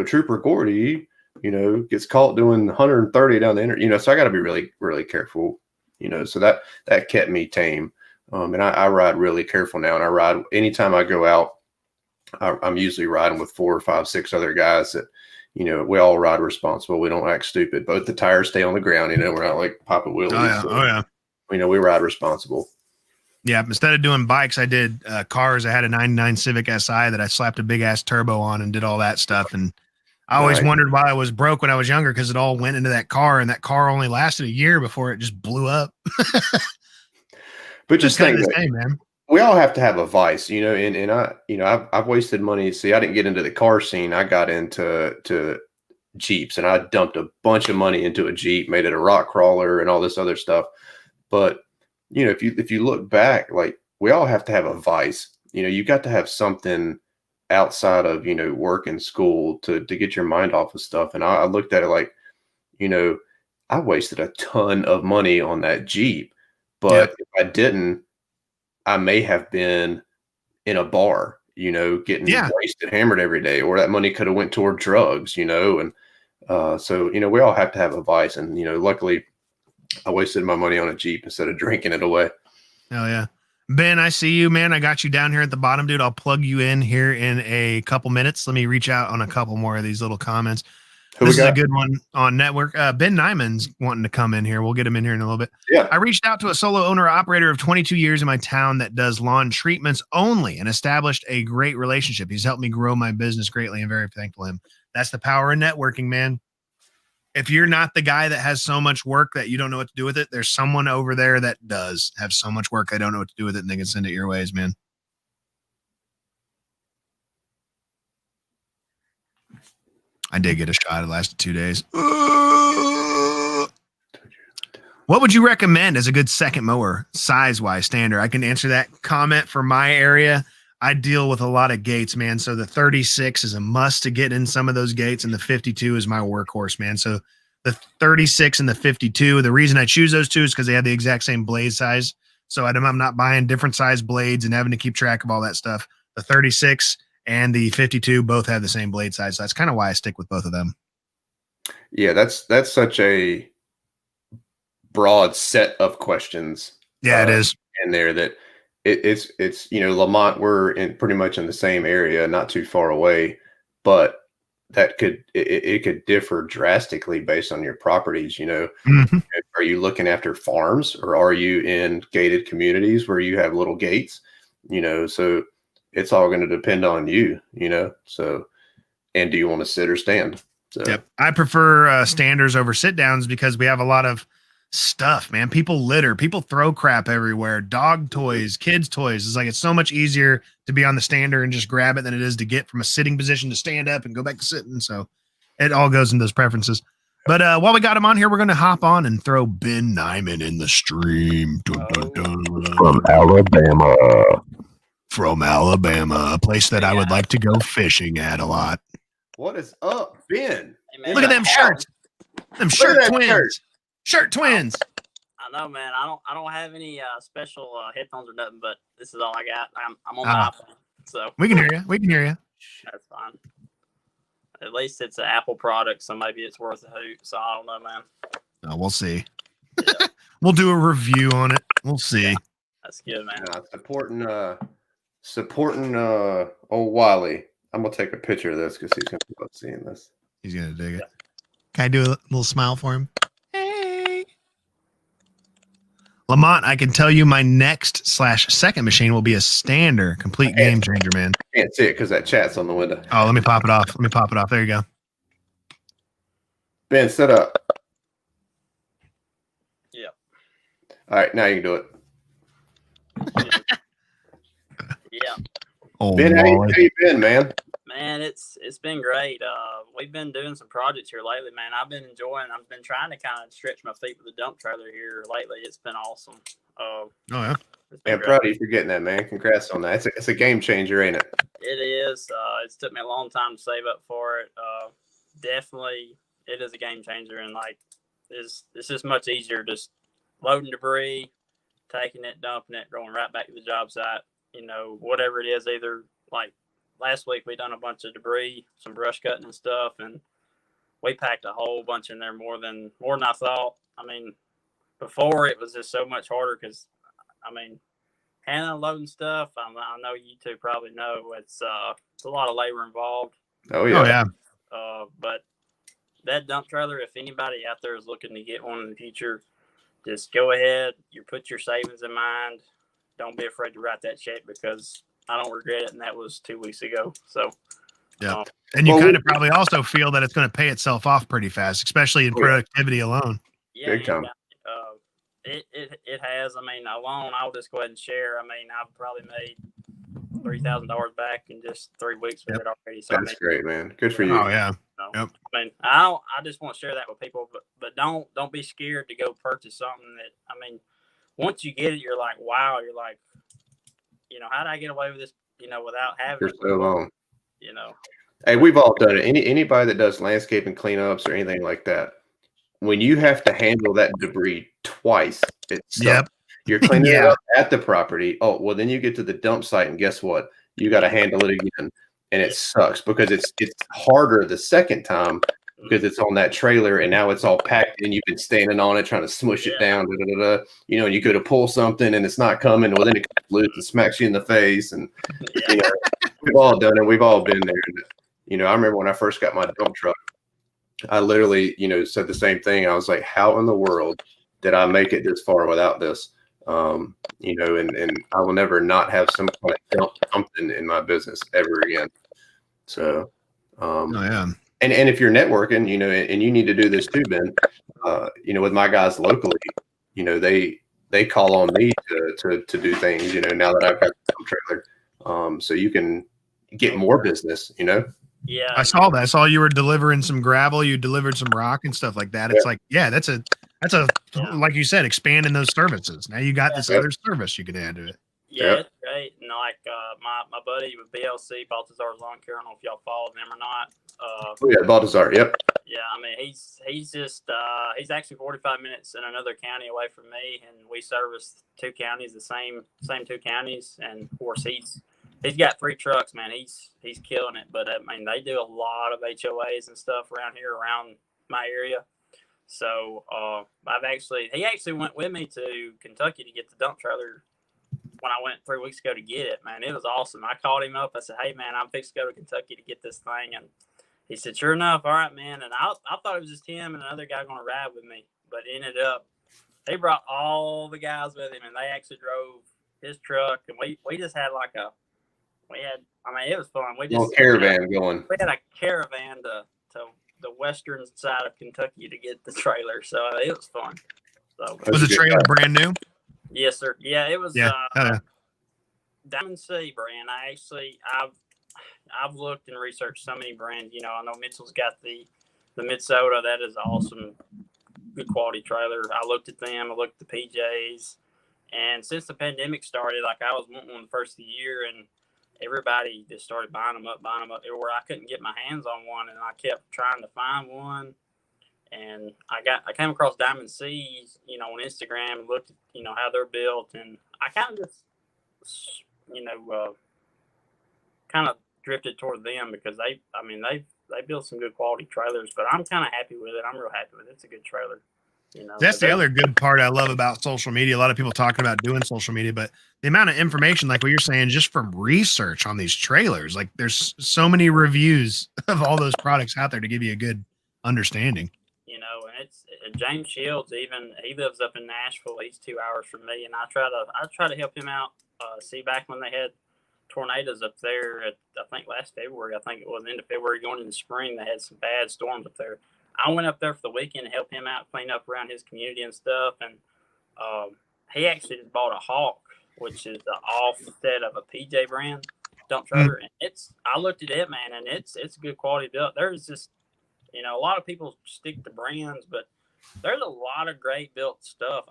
trooper Gordy, gets caught doing 130 down the inner, so I got to be really, really careful, so that kept me tame. And I ride really careful now. And I ride anytime I go out, I'm usually riding with 4 or 5, 6 other guys that, we all ride responsible. We don't act stupid. Both the tires stay on the ground. We're not like popping wheelies. We ride responsible. Yeah. Instead of doing bikes, I did cars. I had a 99 Civic Si that I slapped a big ass turbo on and did all that stuff. And I always wondered why I was broke when I was younger, because it all went into that car, and that car only lasted a year before it just blew up. But just think, man. We all have to have a vice, and I've wasted money. See, I didn't get into the car scene. I got into Jeeps, and I dumped a bunch of money into a Jeep, made it a rock crawler and all this other stuff. But, if you look back, like, we all have to have a vice. You got to have something outside of, work and school to get your mind off of stuff. And I looked at it like, I wasted a ton of money on that Jeep, but if I didn't, I may have been in a bar, getting wasted, hammered every day, or that money could have went toward drugs, and so, we all have to have a vice. And, luckily I wasted my money on a Jeep instead of drinking it away. Hell yeah. Ben, I see you, man. I got you down here at the bottom, dude. I'll plug you in here in a couple minutes. Let me reach out on a couple more of these little comments. This is a good one on network. Ben Nyman's wanting to come in here. We'll get him in here in a little bit. Yeah. I reached out to a solo owner operator of 22 years in my town that does lawn treatments only, and established a great relationship. He's helped me grow my business greatly, and very thankful to him. That's the power of networking, man. If you're not the guy that has so much work that you don't know what to do with it, there's someone over there that does have so much work they don't know what to do with it, and they can send it your ways, man. I did get a shot. It lasted 2 days. What would you recommend as a good second mower, size-wise, standard? I can answer that comment for my area. I deal with a lot of gates, man. So the 36 is a must to get in some of those gates, and the 52 is my workhorse, man. So the 36 and the 52, the reason I choose those two is because they have the exact same blade size. So I'm not buying different size blades and having to keep track of all that stuff. The 36 and the 52 both have the same blade size. So that's kind of why I stick with both of them. Yeah, that's such a broad set of questions. Yeah, it is. In there that it's Lamont, we're pretty much in the same area, not too far away, but that it could differ drastically based on your properties. Are you looking after farms, or are you in gated communities where you have little gates? So it's all going to depend on you, so, and do you want to sit or stand? So. Yep. I prefer standers over sit downs, because we have a lot of stuff, man. People litter, people throw crap everywhere, dog toys, kids toys. It's so much easier to be on the stander and just grab it than it is to get from a sitting position to stand up and go back to sitting. So it all goes into those preferences. But while we got him on here, we're going to hop on and throw Ben Nyman in the stream. Dun, dun, dun. From Alabama, a place that I would like to go fishing at a lot. What is up, Ben? Hey, look at them shirts. Them shirt twins. Shirt twins. I know, man. I don't have any special headphones or nothing, but this is all I got. I'm on my iPhone, so we can hear you. We can hear you. That's fine. At least it's an Apple product, so maybe it's worth a hoot. So I don't know, man. We'll see. Yeah. We'll do a review on it. We'll see. Yeah, that's good, man. Supporting old Wiley. I'm gonna take a picture of this because he's gonna love seeing this. He's gonna dig it. Can I do a little smile for him? Hey, Lamont, I can tell you my next/second machine will be a stander, complete game changer, man. I can't see it because that chat's on the window. Oh, let me pop it off. There you go. Ben, set up. Yep. All right, now you can do it. Yeah. Oh, Ben, how you been, man? Man, it's been great. We've been doing some projects here lately, man. I've been enjoying. I've been trying to kind of stretch my feet with the dump trailer here lately. It's been awesome. Oh yeah. I'm proud of you for getting that, man. Congrats on that. It's a game changer, ain't it? It is. It's took me a long time to save up for it. Definitely, it is a game changer, and like, it's just much easier just loading debris, taking it, dumping it, going right back to the job site. You know, whatever it is, either like last week we done a bunch of debris, some brush cutting and stuff, and we packed a whole bunch in there more than I thought. I mean, before it was just so much harder because, I mean, handling loading stuff. I know you two probably know it's a lot of labor involved. Oh yeah. But that dump trailer, if anybody out there is looking to get one in the future, just go ahead. You put your savings in mind. Don't be afraid to write that check because I don't regret it, and that was 2 weeks ago. So, yeah. And you kind of probably also feel that it's going to pay itself off pretty fast, especially in productivity alone. Yeah, big time. It has. I mean, alone, I'll just go ahead and share. I mean, I've probably made $3,000 back in just 3 weeks with it already. So that's great, man. Good for you. Oh yeah. I mean, I just want to share that with people, but don't be scared to go purchase something that, I mean, once you get it, you're like, wow, you're like, you know, how did I get away with this, you know, without having it for so long? You know. Hey, we've all done it. Anybody that does landscaping cleanups or anything like that, when you have to handle that debris twice, you're cleaning it up at the property. Oh, well, then you get to the dump site, and guess what? You got to handle it again, and it sucks because it's harder the second time because it's on that trailer, and now it's all packed, and you've been standing on it trying to smush it down. You know, and you go to pull something, and it's not coming. Well, then it comes loose and smacks you in the face, and you know, we've all done it. We've all been there. You know, I remember when I first got my dump truck, I literally, you know, said the same thing. I was like, how in the world did I make it this far without this? You know, and I will never not have some kind of something in my business ever again. So, and if you're networking, you know, and you need to do this too, Ben, you know, with my guys locally, you know, they call on me to do things, you know, now that I've got the dump trailer. So you can get more business, you know. Yeah, I saw that. I saw you were delivering some gravel. You delivered some rock and stuff like that. It's like, that's a like you said, expanding those services. Now you got this other service you could add to it. Yeah, it's great. And like my buddy with BLC, Baltazar's Lawn Care. I don't know if y'all followed him or not. Baltazar. Yep. Yeah, I mean he's just he's actually 45 minutes in another county away from me, and we service 2 counties, the same 2 counties, and of course he's got 3 trucks, man. He's killing it. But I mean, they do a lot of HOAs and stuff around here, around my area. So he actually went with me to Kentucky to get the dump trailer when I went 3 weeks ago to get it. Man, it was awesome. I called him up. I said, "Hey, man, I'm fixing to go to Kentucky to get this thing," and he said, "Sure enough, all right, man." And I thought it was just him and another guy going to ride with me, but ended up they brought all the guys with him, and they actually drove his truck, and we just had like it was fun. We just little caravan going. We had a caravan to the western side of Kentucky to get the trailer, so it was fun. So was the trailer brand new? Yes, sir. Yeah, it was. Diamond C brand. I've looked and researched so many brands. You know, I know Mitchell's got the Minnesota. That is awesome, good quality trailer. I looked at them. I looked at the PJs, and since the pandemic started, like I was wanting one the first of the year, and everybody just started buying them up everywhere. I couldn't get my hands on one, and I kept trying to find one. And I came across Diamond C's, you know, on Instagram and looked at, you know, how they're built, and I kind of just, you know, kind of drifted toward them because they build some good quality trailers. But I'm kind of happy with it. I'm real happy with it. It's a good trailer. You know, that's the other good part I love about social media. A lot of people talking about doing social media, but the amount of information, like what you're saying, just from research on these trailers, like there's so many reviews of all those products out there to give you a good understanding. You know, and it's James Shields. Even he lives up in Nashville. He's 2 hours from me, and I try to help him out. See, back when they had tornadoes up there, I think last February. I think it was end of February, going into spring. They had some bad storms up there. I went up there for the weekend to help him out, clean up around his community and stuff. And he actually just bought a Hawk, which is the offset of a PJ brand dump trailer. And I looked at it, man, and it's a good quality build. There's just, a lot of people stick to brands, but there's a lot of great built stuff.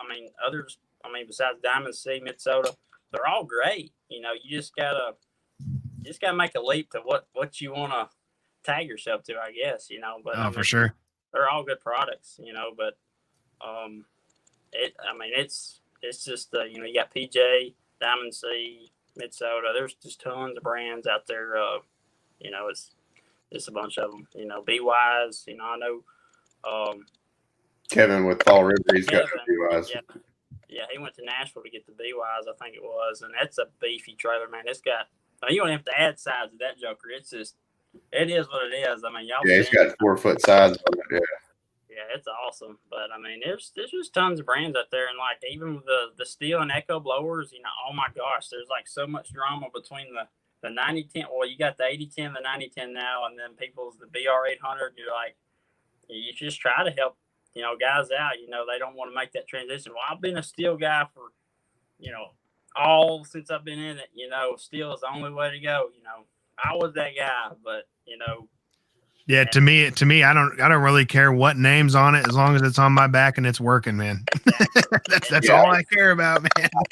Besides Diamond C, Minnesota, they're all great. You just gotta make a leap to what you want to tag yourself to, I guess. But for sure, they're all good products. But it's just you got PJ, Diamond C, Minnesota. There's just tons of brands out there. It's a bunch of them. B-Wise. I know. Kevin with Fall River, he's got B-Wise. Yeah, he went to Nashville to get the B-Wise, I think it was, and that's a beefy trailer, man. It's got. You don't have to add sides to that joker. It's just, it is what it is. Y'all. Yeah, he's got 4-foot sides on it. Yeah, it's awesome. But there's just tons of brands out there, and like even the Steel and Echo blowers, oh my gosh, there's like so much drama between the 9010. Well, you got the 8010, the 9010 now, and then people's the BR800. You're like, you just try to help guys out. They don't want to make that transition. Well, I've been a Steel guy for all since I've been in it. Steel is the only way to go. I was that guy, but yeah, to me, I don't really care what name's on it as long as it's on my back and it's working, man. that's all I care about, man.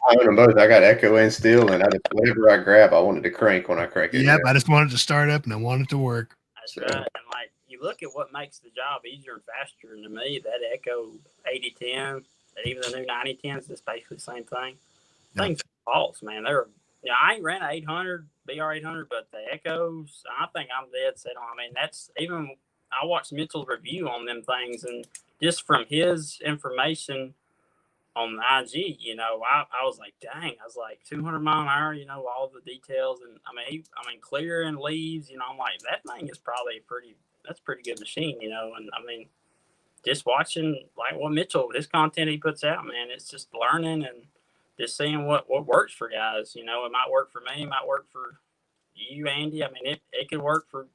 I own them both. I got Echo and Steel, and whatever I grab, I wanted to crank when I crank it. Yep, I just wanted to start up and I wanted to work. That's right. And like you look at what makes the job easier and faster, and to me, that Echo 8010, and even the new 9010s, it's basically the same thing. Things are false, man. I ain't ran an 800 BR800, but the Echoes, I think I'm dead set on. That's even, I watched Mitchell's review on them things, and just from his information on the IG, I was like, dang, I was like 200 mile an hour, all the details, and clear and leaves, I'm like, that thing is probably that's a pretty good machine, and just watching like what Mitchell, his content he puts out, man, it's just learning and just seeing what works for guys. It might work for me, it might work for you, Andy. It could work for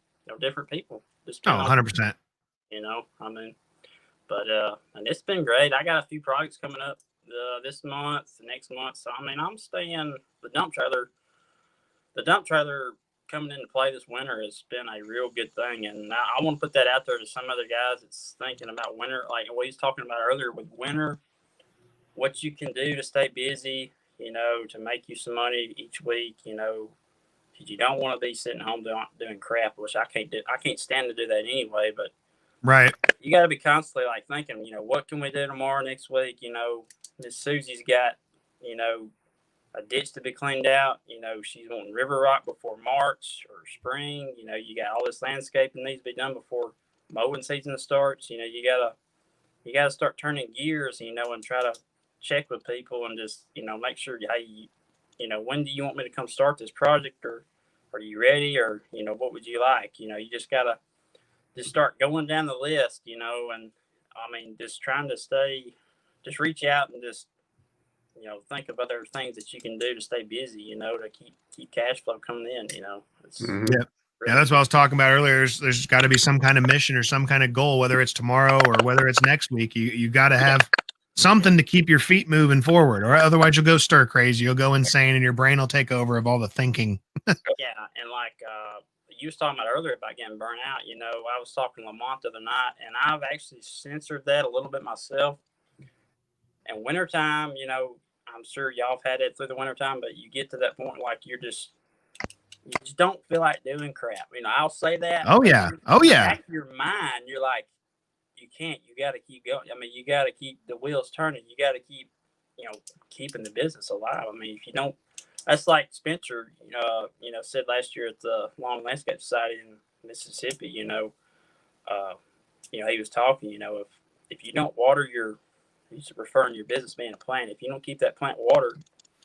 different people. Just 100%. But and it's been great. I got a few projects coming up this month, the next month. So I'm staying the dump trailer. The dump trailer coming into play this winter has been a real good thing, and I want to put that out there to some other guys that's thinking about winter, like what he's talking about earlier with winter. What you can do to stay busy, to make you some money each week, because you don't want to be sitting home doing crap, which I can't do. I can't stand to do that anyway. But right, you got to be constantly like thinking, what can we do tomorrow, next week? Miss Susie's got, a ditch to be cleaned out. She's wanting river rock before March or spring. You got all this landscaping needs to be done before mowing season starts. You gotta start turning gears, and try to check with people and just, make sure, hey, when do you want me to come start this project, or are you ready, or, what would you like? You just gotta just start going down the list, and just trying to just reach out and just, think of other things that you can do to stay busy, to keep cash flow coming in, Yeah, that's what I was talking about earlier. There's got to be some kind of mission or some kind of goal, whether it's tomorrow or whether it's next week. You got to have something to keep your feet moving forward, or otherwise you'll go stir crazy. You'll go insane, and your brain will take over of all the thinking. Yeah, and like you was talking about earlier about getting burnt out. I was talking to Lamont the other night, and I've actually censored that a little bit myself. And wintertime, I'm sure y'all have had it through the wintertime, but you get to that point like you just don't feel like doing crap. I'll say that. Oh yeah. Back in your mind, you're like, you can't. You got to keep going. You got to keep the wheels turning. You got to keep, keeping the business alive. If you don't, that's like Spencer, said last year at the Lawn Landscape Society in Mississippi. He was talking. If you don't water he's referring to your business being a plant. If you don't keep that plant watered,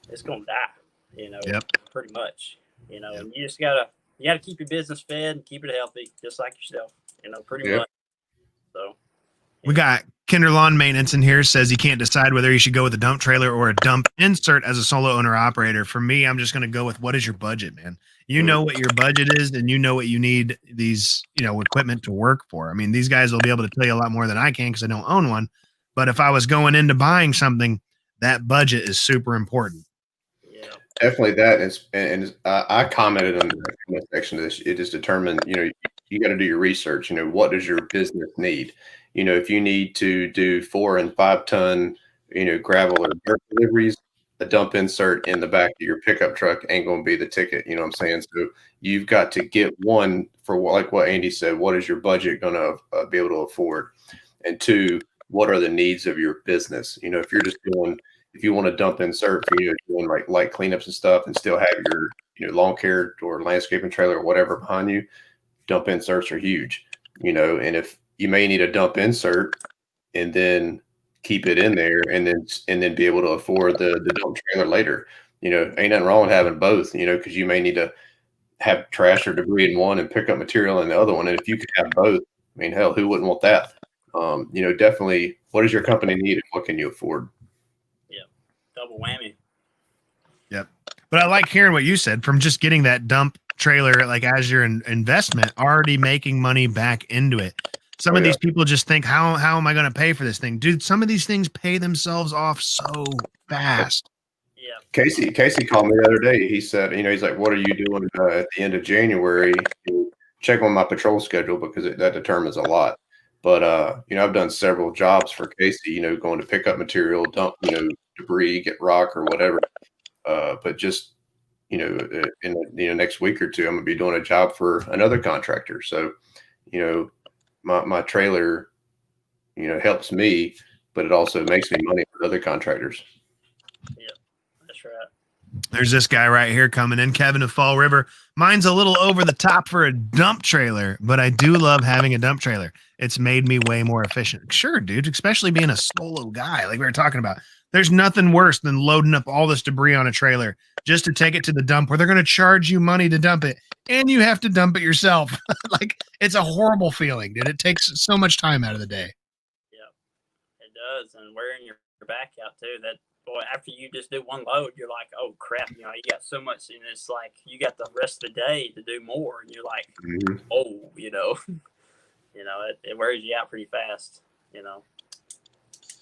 it's gonna die. Yep. Pretty much. And you just gotta keep your business fed and keep it healthy, just like yourself. Pretty much. So we got Kinder Lawn Maintenance in here, says you can't decide whether you should go with a dump trailer or a dump insert as a solo owner operator. For me, I'm just going to go with what is your budget, man. You know what your budget is, and you know what you need these, equipment to work for. These guys will be able to tell you a lot more than I can because I don't own one. But if I was going into buying something, that budget is super important. Yeah. Definitely that is, and I commented on the comment section of this. It is determined, you got to do your research. What does your business need? If you need to do 4 and 5 ton, gravel or dirt deliveries, a dump insert in the back of your pickup truck ain't going to be the ticket. You know what I'm saying? So you've got to get one for like what Andy said. What is your budget going to be able to afford? And 2, what are the needs of your business? If you're just doing, if you want to dump insert for doing like light cleanups and stuff and still have your lawn care or landscaping trailer or whatever behind you, dump inserts are huge, and if you may need a dump insert and then keep it in there and then be able to afford the dump trailer later, ain't nothing wrong with having both, because you may need to have trash or debris in one and pick up material in the other one. And if you could have both, I mean, hell, who wouldn't want that? Definitely, what does your company need and what can you afford? Double whammy. Yep. But I like hearing what you said from just getting that dump trailer, like as your investment, already making money back into it. Some of these people just think, how am I going to pay for this thing? Dude, some of these things pay themselves off so fast. Yeah. Casey called me the other day. He said, he's like, what are you doing at the end of January? Check on my patrol schedule because that determines a lot. But, I've done several jobs for Casey, going to pick up material, dump, debris, get rock or whatever. But just, in the next week or two, I'm going to be doing a job for another contractor. So, my trailer, helps me, but it also makes me money for other contractors. Yeah, that's right. There's this guy right here coming in, Kevin of Fall River. Mine's a little over the top for a dump trailer, but I do love having a dump trailer. It's made me way more efficient. Sure, dude, especially being a solo guy like we were talking about. There's nothing worse than loading up all this debris on a trailer just to take it to the dump where they're going to charge you money to dump it, and you have to dump it yourself. Like, it's a horrible feeling, dude. It takes so much time out of the day. Yeah, it does. And wearing your back out, too. That, boy, after you just do one load, you're like, oh, crap, you got so much, and it's like you got the rest of the day to do more, and you're like, oh, it wears you out pretty fast,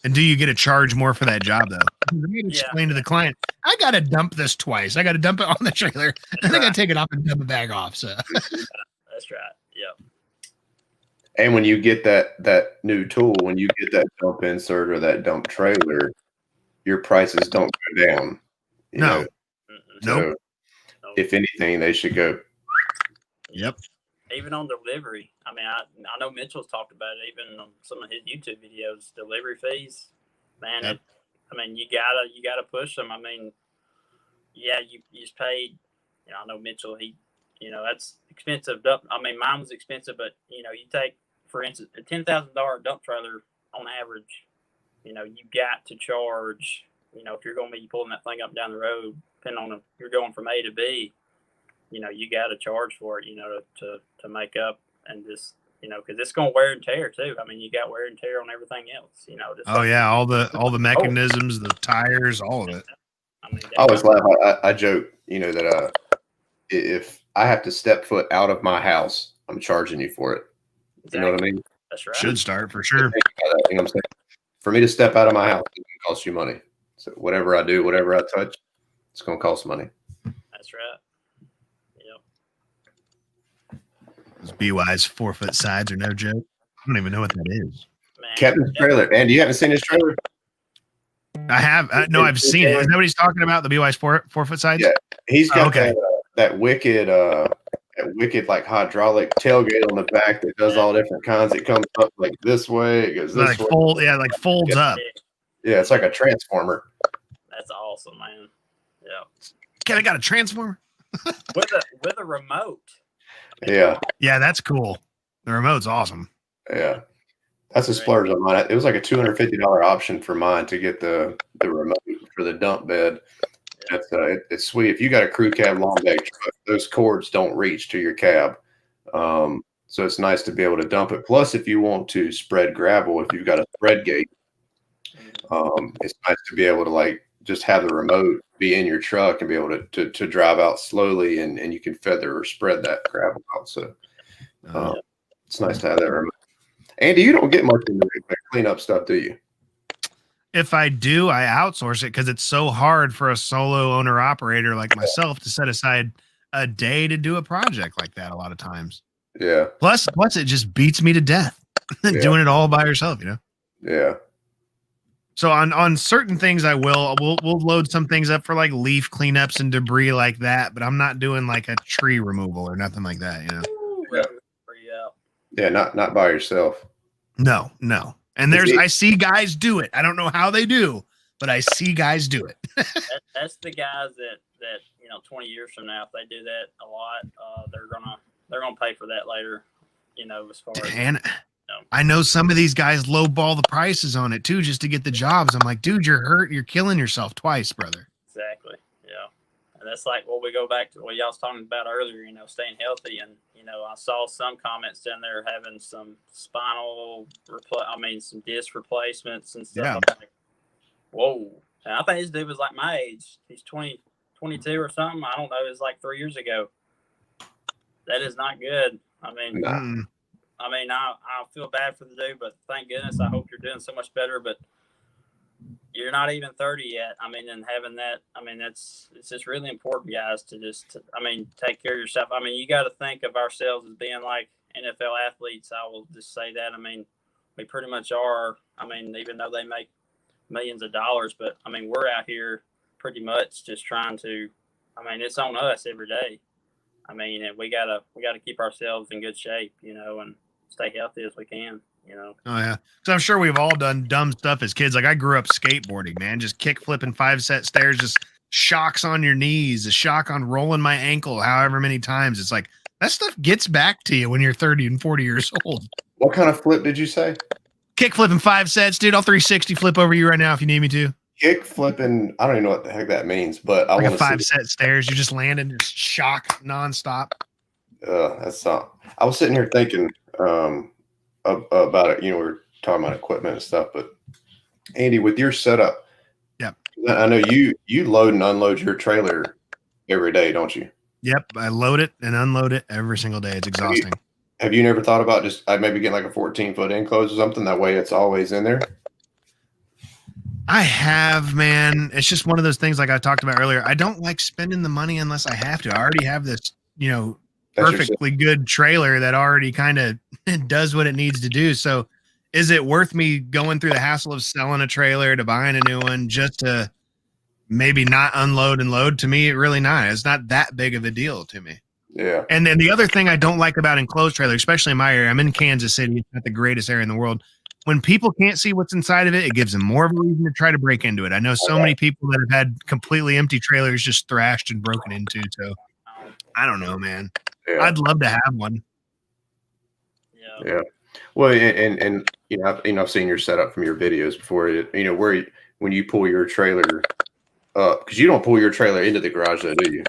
And do you get a charge more for that job, though? You need to explain to the client, I got to dump this twice. I got to dump it on the trailer, and I got to take it off and dump it back off. So that's right. Yep. And when you get that new tool, when you get that dump insert or that dump trailer, your prices don't go down. No. So if anything, they should go. Yep. Even on delivery. I mean, I know Mitchell's talked about it, even on some of his YouTube videos, delivery fees. Man, Yep. you gotta push them. I mean, yeah, you just paid, I know Mitchell, that's expensive. I mean, mine was expensive, but, you take, for instance, a $10,000 dump trailer on average, you got to charge, if you're going to be pulling that thing up and down the road, depending on if you're going from A to B, you got to charge for it, to make up and just, because it's going to wear and tear too. I mean, you got wear and tear on everything else, all the mechanisms, the tires, all of it. I always laugh. I joke, that if I have to step foot out of my house, I'm charging you for it. Exactly. You know what I mean? That's right. Should start for sure. You know what I'm saying? For me to step out of my house, it costs you money. So whatever I do, whatever I touch, it's going to cost money. That's right. Those BY's 4-foot sides are no joke. I don't even know what that is. Man, Kevin's trailer. And you haven't seen his trailer? I have. No, I've seen it. Is that what he's talking about? The BY's 4-foot sides? Yeah. He's got okay. that wicked like hydraulic tailgate on the back that does all different kinds. It comes up like this way. It goes this way. Folds up. Yeah, it's like a transformer. That's awesome, man. Yeah. Okay, I got a transformer. with a remote. Yeah. Yeah, that's cool. The remote's awesome. Yeah. That's a splurge on mine. It was like a $250 option for mine to get the remote for the dump bed. That's it's sweet. If you got a crew cab long bag truck, those cords don't reach to your cab. So it's nice to be able to dump it. Plus, if you want to spread gravel, if you've got a spread gate, it's nice to be able to just have the remote be in your truck and be able to drive out slowly and you can feather or spread that gravel out. So it's nice to have that remote. Andy, you don't get much into cleanup stuff, do you? If I do, I outsource it because it's so hard for a solo owner operator like myself to set aside a day to do a project like that a lot of times. Yeah. Plus it just beats me to death doing it all by yourself, you know? Yeah. So on certain things we'll load some things up for like leaf cleanups and debris like that, but I'm not doing like a tree removal or nothing like that, you know? Yeah, not by yourself. No. And I see guys do it. I don't know how they do, but I see guys do it. That's the guys that 20 years from now, if they do that a lot, they're gonna pay for that later. As far as and I know some of these guys lowball the prices on it too, just to get the jobs. I'm like, dude, you're hurt. You're killing yourself twice, brother. Exactly. Yeah. And that's like what we go back to what y'all was talking about earlier, staying healthy. And, I saw some comments down there having some some disc replacements and stuff. Yeah. Like, whoa. And I think this dude was like my age. He's 22 or something. I don't know. It was like 3 years ago. That is not good. I feel bad for the dude, but thank goodness. I hope you're doing so much better. But you're not even 30 yet. And having that, it's just really important, guys, to take care of yourself. You got to think of ourselves as being like NFL athletes. I will just say that. We pretty much are. Even though they make millions of dollars, but we're out here pretty much just trying to. It's on us every day. And we gotta keep ourselves in good shape, and stay healthy as we can. Oh yeah, so I'm sure we've all done dumb stuff as kids. Like I grew up skateboarding, man, just kick flipping 5-set stairs, just shocks on your knees, a shock on rolling my ankle, however many times. It's like that stuff gets back to you when you're 30 and 40 years old. What kind of flip did you say? Kick flipping 5 sets, dude. I'll 360 flip over you right now if you need me to. Kick flipping, I don't even know what the heck that means, but I want to 5-set stairs. You just land and just shock nonstop. That's not. I was sitting here thinking about it. We're talking about equipment and stuff, but Andy, with your setup, yeah, I know you load and unload your trailer every day, don't you? Yep, I load it and unload it every single day. It's exhausting. Have you never thought about just maybe getting like a 14-foot enclosure or something? That way, it's always in there. I have, man. It's just one of those things like I talked about earlier. I don't like spending the money unless I have to. I already have this, perfectly good trailer that already kind of does what it needs to do. So is it worth me going through the hassle of selling a trailer to buying a new one just to maybe not unload and load? To me, it really not. It's not that big of a deal to me. Yeah. And then the other thing I don't like about enclosed trailers, especially in my area, I'm in Kansas City. It's not the greatest area in the world. When people can't see what's inside of it, it gives them more of a reason to try to break into it. I know so many people that have had completely empty trailers just thrashed and broken into. So I don't know, man. Yeah. I'd love to have one. Yeah. Well, and I've seen your setup from your videos before. When you pull your trailer up, because you don't pull your trailer into the garage, though, do you?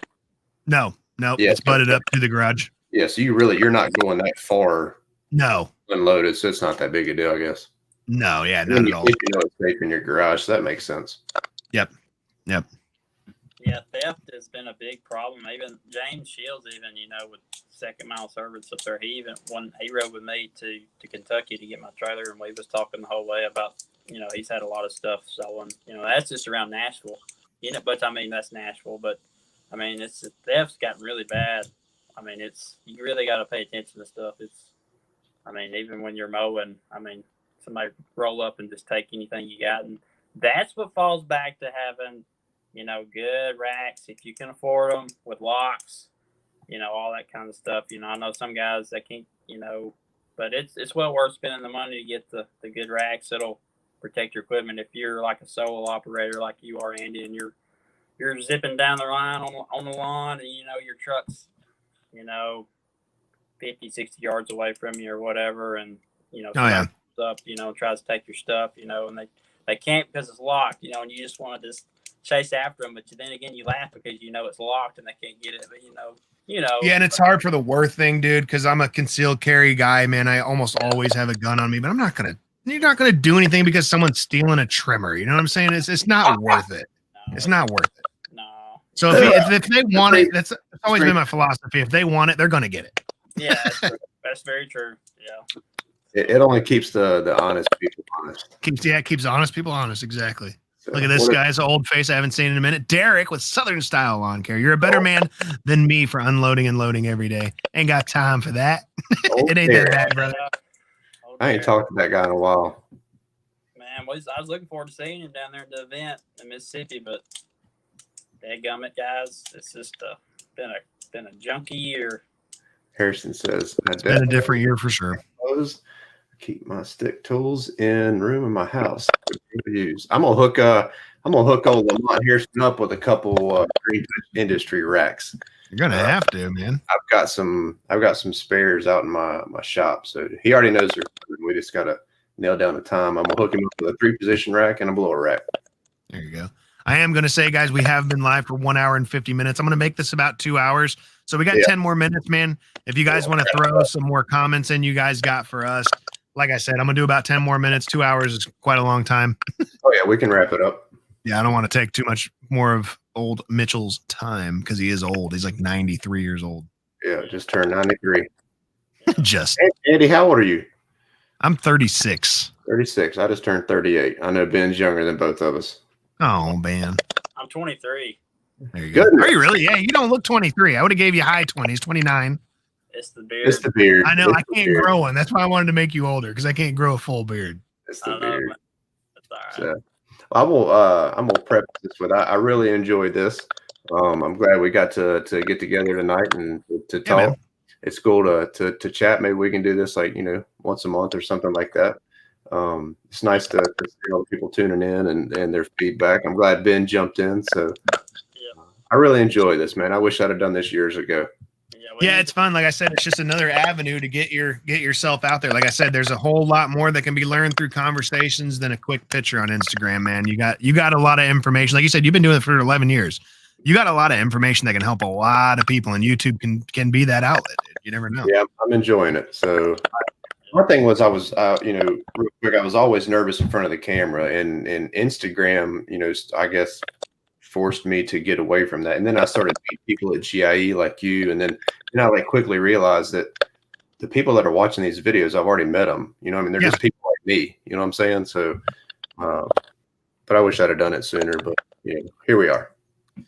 No. Yeah, it's butted up to the garage. Yeah, so you're not going that far. No. Unloaded, so it's not that big a deal, I guess. No, yeah, not at all. If it's safe in your garage, so that makes sense. Yep. Yeah, theft has been a big problem. Even James Shields, with Second Mile Service up there, he rode with me to Kentucky to get my trailer, and we was talking the whole way about, he's had a lot of stuff stolen. That's just around Nashville. But that's Nashville. But it's theft's gotten really bad. You really got to pay attention to stuff. Even when you're mowing, somebody roll up and just take anything you got. And that's what falls back to having, good racks, if you can afford them, with locks, all that kind of stuff. I know some guys that can't, but it's well worth spending the money to get the good racks that'll protect your equipment. If you're like a solo operator like you are, Andy, and you're zipping down the line on the lawn, and, your truck's, 50, 60 yards away from you or whatever, and up, tries to take your stuff, and they can't because it's locked, and you just want to just chase after them, but then again you laugh because it's locked and they can't get it, but yeah, and it's hard for the worth thing, dude, because I'm a concealed carry guy, man. I almost always have a gun on me, but you're not gonna do anything because someone's stealing a trimmer. You know what I'm saying? It's not worth it. No, it's not worth it. No. So if they want it, that's always been my philosophy. If they want it, they're gonna get it. Yeah, that's very true. Yeah. It only keeps the honest people honest. Keeps honest people honest. Exactly. So, Look at this guy's old face I haven't seen in a minute. Derek with Southern Style Lawn Care. You're a better man than me for unloading and loading every day. Ain't got time for that. It ain't that bad, brother. I ain't talked to that guy in a while. Man, I was looking forward to seeing him down there at the event in Mississippi, but dadgummit, guys, it's just been a junky year. Harrison says, it's been a different year for sure. Keep my stick tools in room in my house. I'm gonna hook old Lamont Harrison up with a couple Green Industry racks. You're gonna have to, man. I've got some spares out in my shop, so he already knows they're coming. We just gotta nail down the time. I'm gonna hook him up with a 3-position rack and a blower rack. There you go. I am gonna say, guys, we have been live for 1 hour and 50 minutes. I'm gonna make this about 2 hours, so we got 10 more minutes, man. If you guys want to throw some more comments in, you guys got for us. Like I said, I'm gonna do about 10 more minutes. 2 hours is quite a long time. Oh yeah, we can wrap it up. Yeah, I don't want to take too much more of old Mitchell's time because he is old. He's like 93 years old. Yeah, just turned 93. Just. Hey, Andy, how old are you? I'm 36. 36. I just turned 38. I know Ben's younger than both of us. Oh, man. I'm 23. There you go. Are you really? Yeah, you don't look 23. I would have gave you high 20s, 29. It's the beard. It's the beard. I know. I can't grow one. That's why I wanted to make you older because I can't grow a full beard. It's the beard. That's all right. So, I'm gonna preface this with I really enjoyed this. I'm glad we got to get together tonight and to talk. Man. It's cool to chat. Maybe we can do this once a month or something like that. It's nice to see all the people tuning in and their feedback. I'm glad Ben jumped in. So I really enjoy this, man. I wish I'd have done this years ago. Yeah, it's fun. Like I said, it's just another avenue to get yourself out there. Like I said, there's a whole lot more that can be learned through conversations than a quick picture on Instagram, man. You got a lot of information. Like you said, you've been doing it for 11 years. You got a lot of information that can help a lot of people, and YouTube can be that outlet. You never know. Yeah, I'm enjoying it. So one thing was I was, real quick, I was always nervous in front of the camera, and Instagram, I guess forced me to get away from that. And then I started meeting people at GIE like you, and then I quickly realized that the people that are watching these videos, I've already met them. They're just people like me. You know what I'm saying? So, but I wish I'd have done it sooner. But here we are.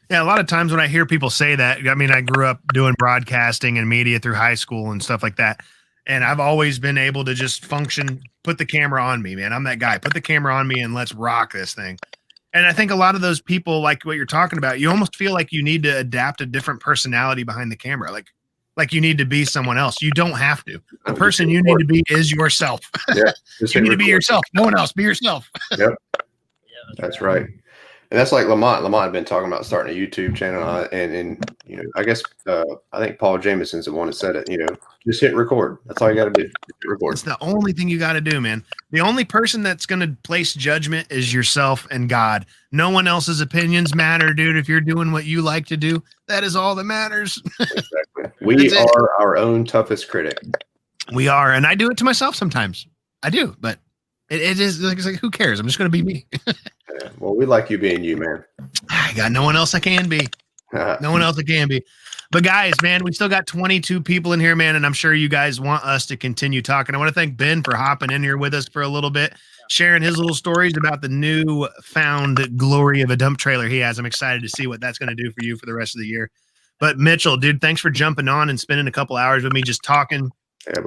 Yeah, a lot of times when I hear people say that, I mean, I grew up doing broadcasting and media through high school and stuff like that. And I've always been able to just function, put the camera on me, man. I'm that guy. Put the camera on me and let's rock this thing. And I think a lot of those people, like what you're talking about, you almost feel like you need to adapt a different personality behind the camera. Like you need to be someone else. You don't have to. The person you need to be is yourself. Yeah, you need to be yourself. No one else. Be yourself. Yep. Yeah, that's right. And that's like Lamont. Lamont had been talking about starting a YouTube channel, and I guess I think Paul Jameson's the one that said it. Just hit record. That's all you got to do. Hit record. It's the only thing you got to do, man. The only person that's going to place judgment is yourself and God. No one else's opinions matter, dude. If you're doing what you like to do, that is all that matters. Exactly. We are our own toughest critic. We are, and I do it to myself sometimes. I do, but it is like who cares? I'm just going to be me. Yeah, well, we like you being you, man. I got no one else I can be. No one else I can be. But guys, man, we still got 22 people in here, man, and I'm sure you guys want us to continue talking. I want to thank Ben for hopping in here with us for a little bit, sharing his little stories about the new found glory of a dump trailer he has. I'm excited to see what that's going to do for you for the rest of the year. But Mitchell, dude, thanks for jumping on and spending a couple hours with me just talking,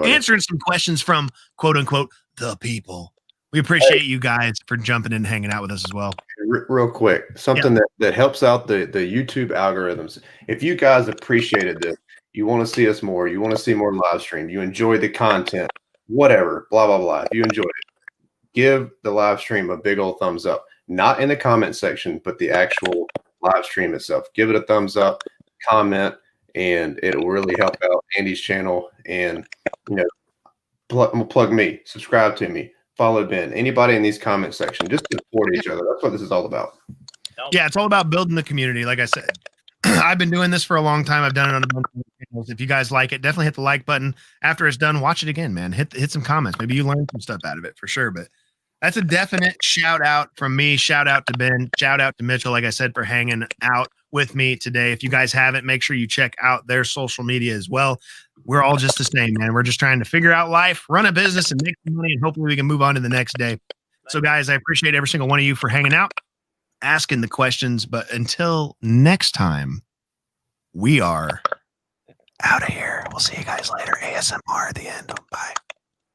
answering some questions from quote unquote the people. We appreciate you guys for jumping in and hanging out with us as well. Real quick, something that helps out the YouTube algorithms. If you guys appreciated this, you want to see us more, you want to see more live stream, you enjoy the content, whatever, blah, blah, blah. If you enjoyed it, give the live stream a big old thumbs up. Not in the comment section, but the actual live stream itself. Give it a thumbs up, comment, and it'll really help out Andy's channel. And, plug me, subscribe to me. Follow Ben. Anybody in these comment section, just support each other. That's what this is all about. Yeah, it's all about building the community. Like I said, I've been doing this for a long time. I've done it on a bunch of channels. If you guys like it, definitely hit the like button. After it's done, watch it again, man. Hit some comments. Maybe you learned some stuff out of it for sure. But that's a definite shout out from me. Shout out to Ben. Shout out to Mitchell, like I said, for hanging out with me today. If you guys haven't, make sure you check out their social media as well. we're all just the same, man. We're just trying to figure out life, run a business, and make some money, and hopefully we can move on to the next day. So, guys, I appreciate every single one of you for hanging out, asking the questions. But until next time, we are out of here. We'll see you guys later. ASMR at the end. Bye.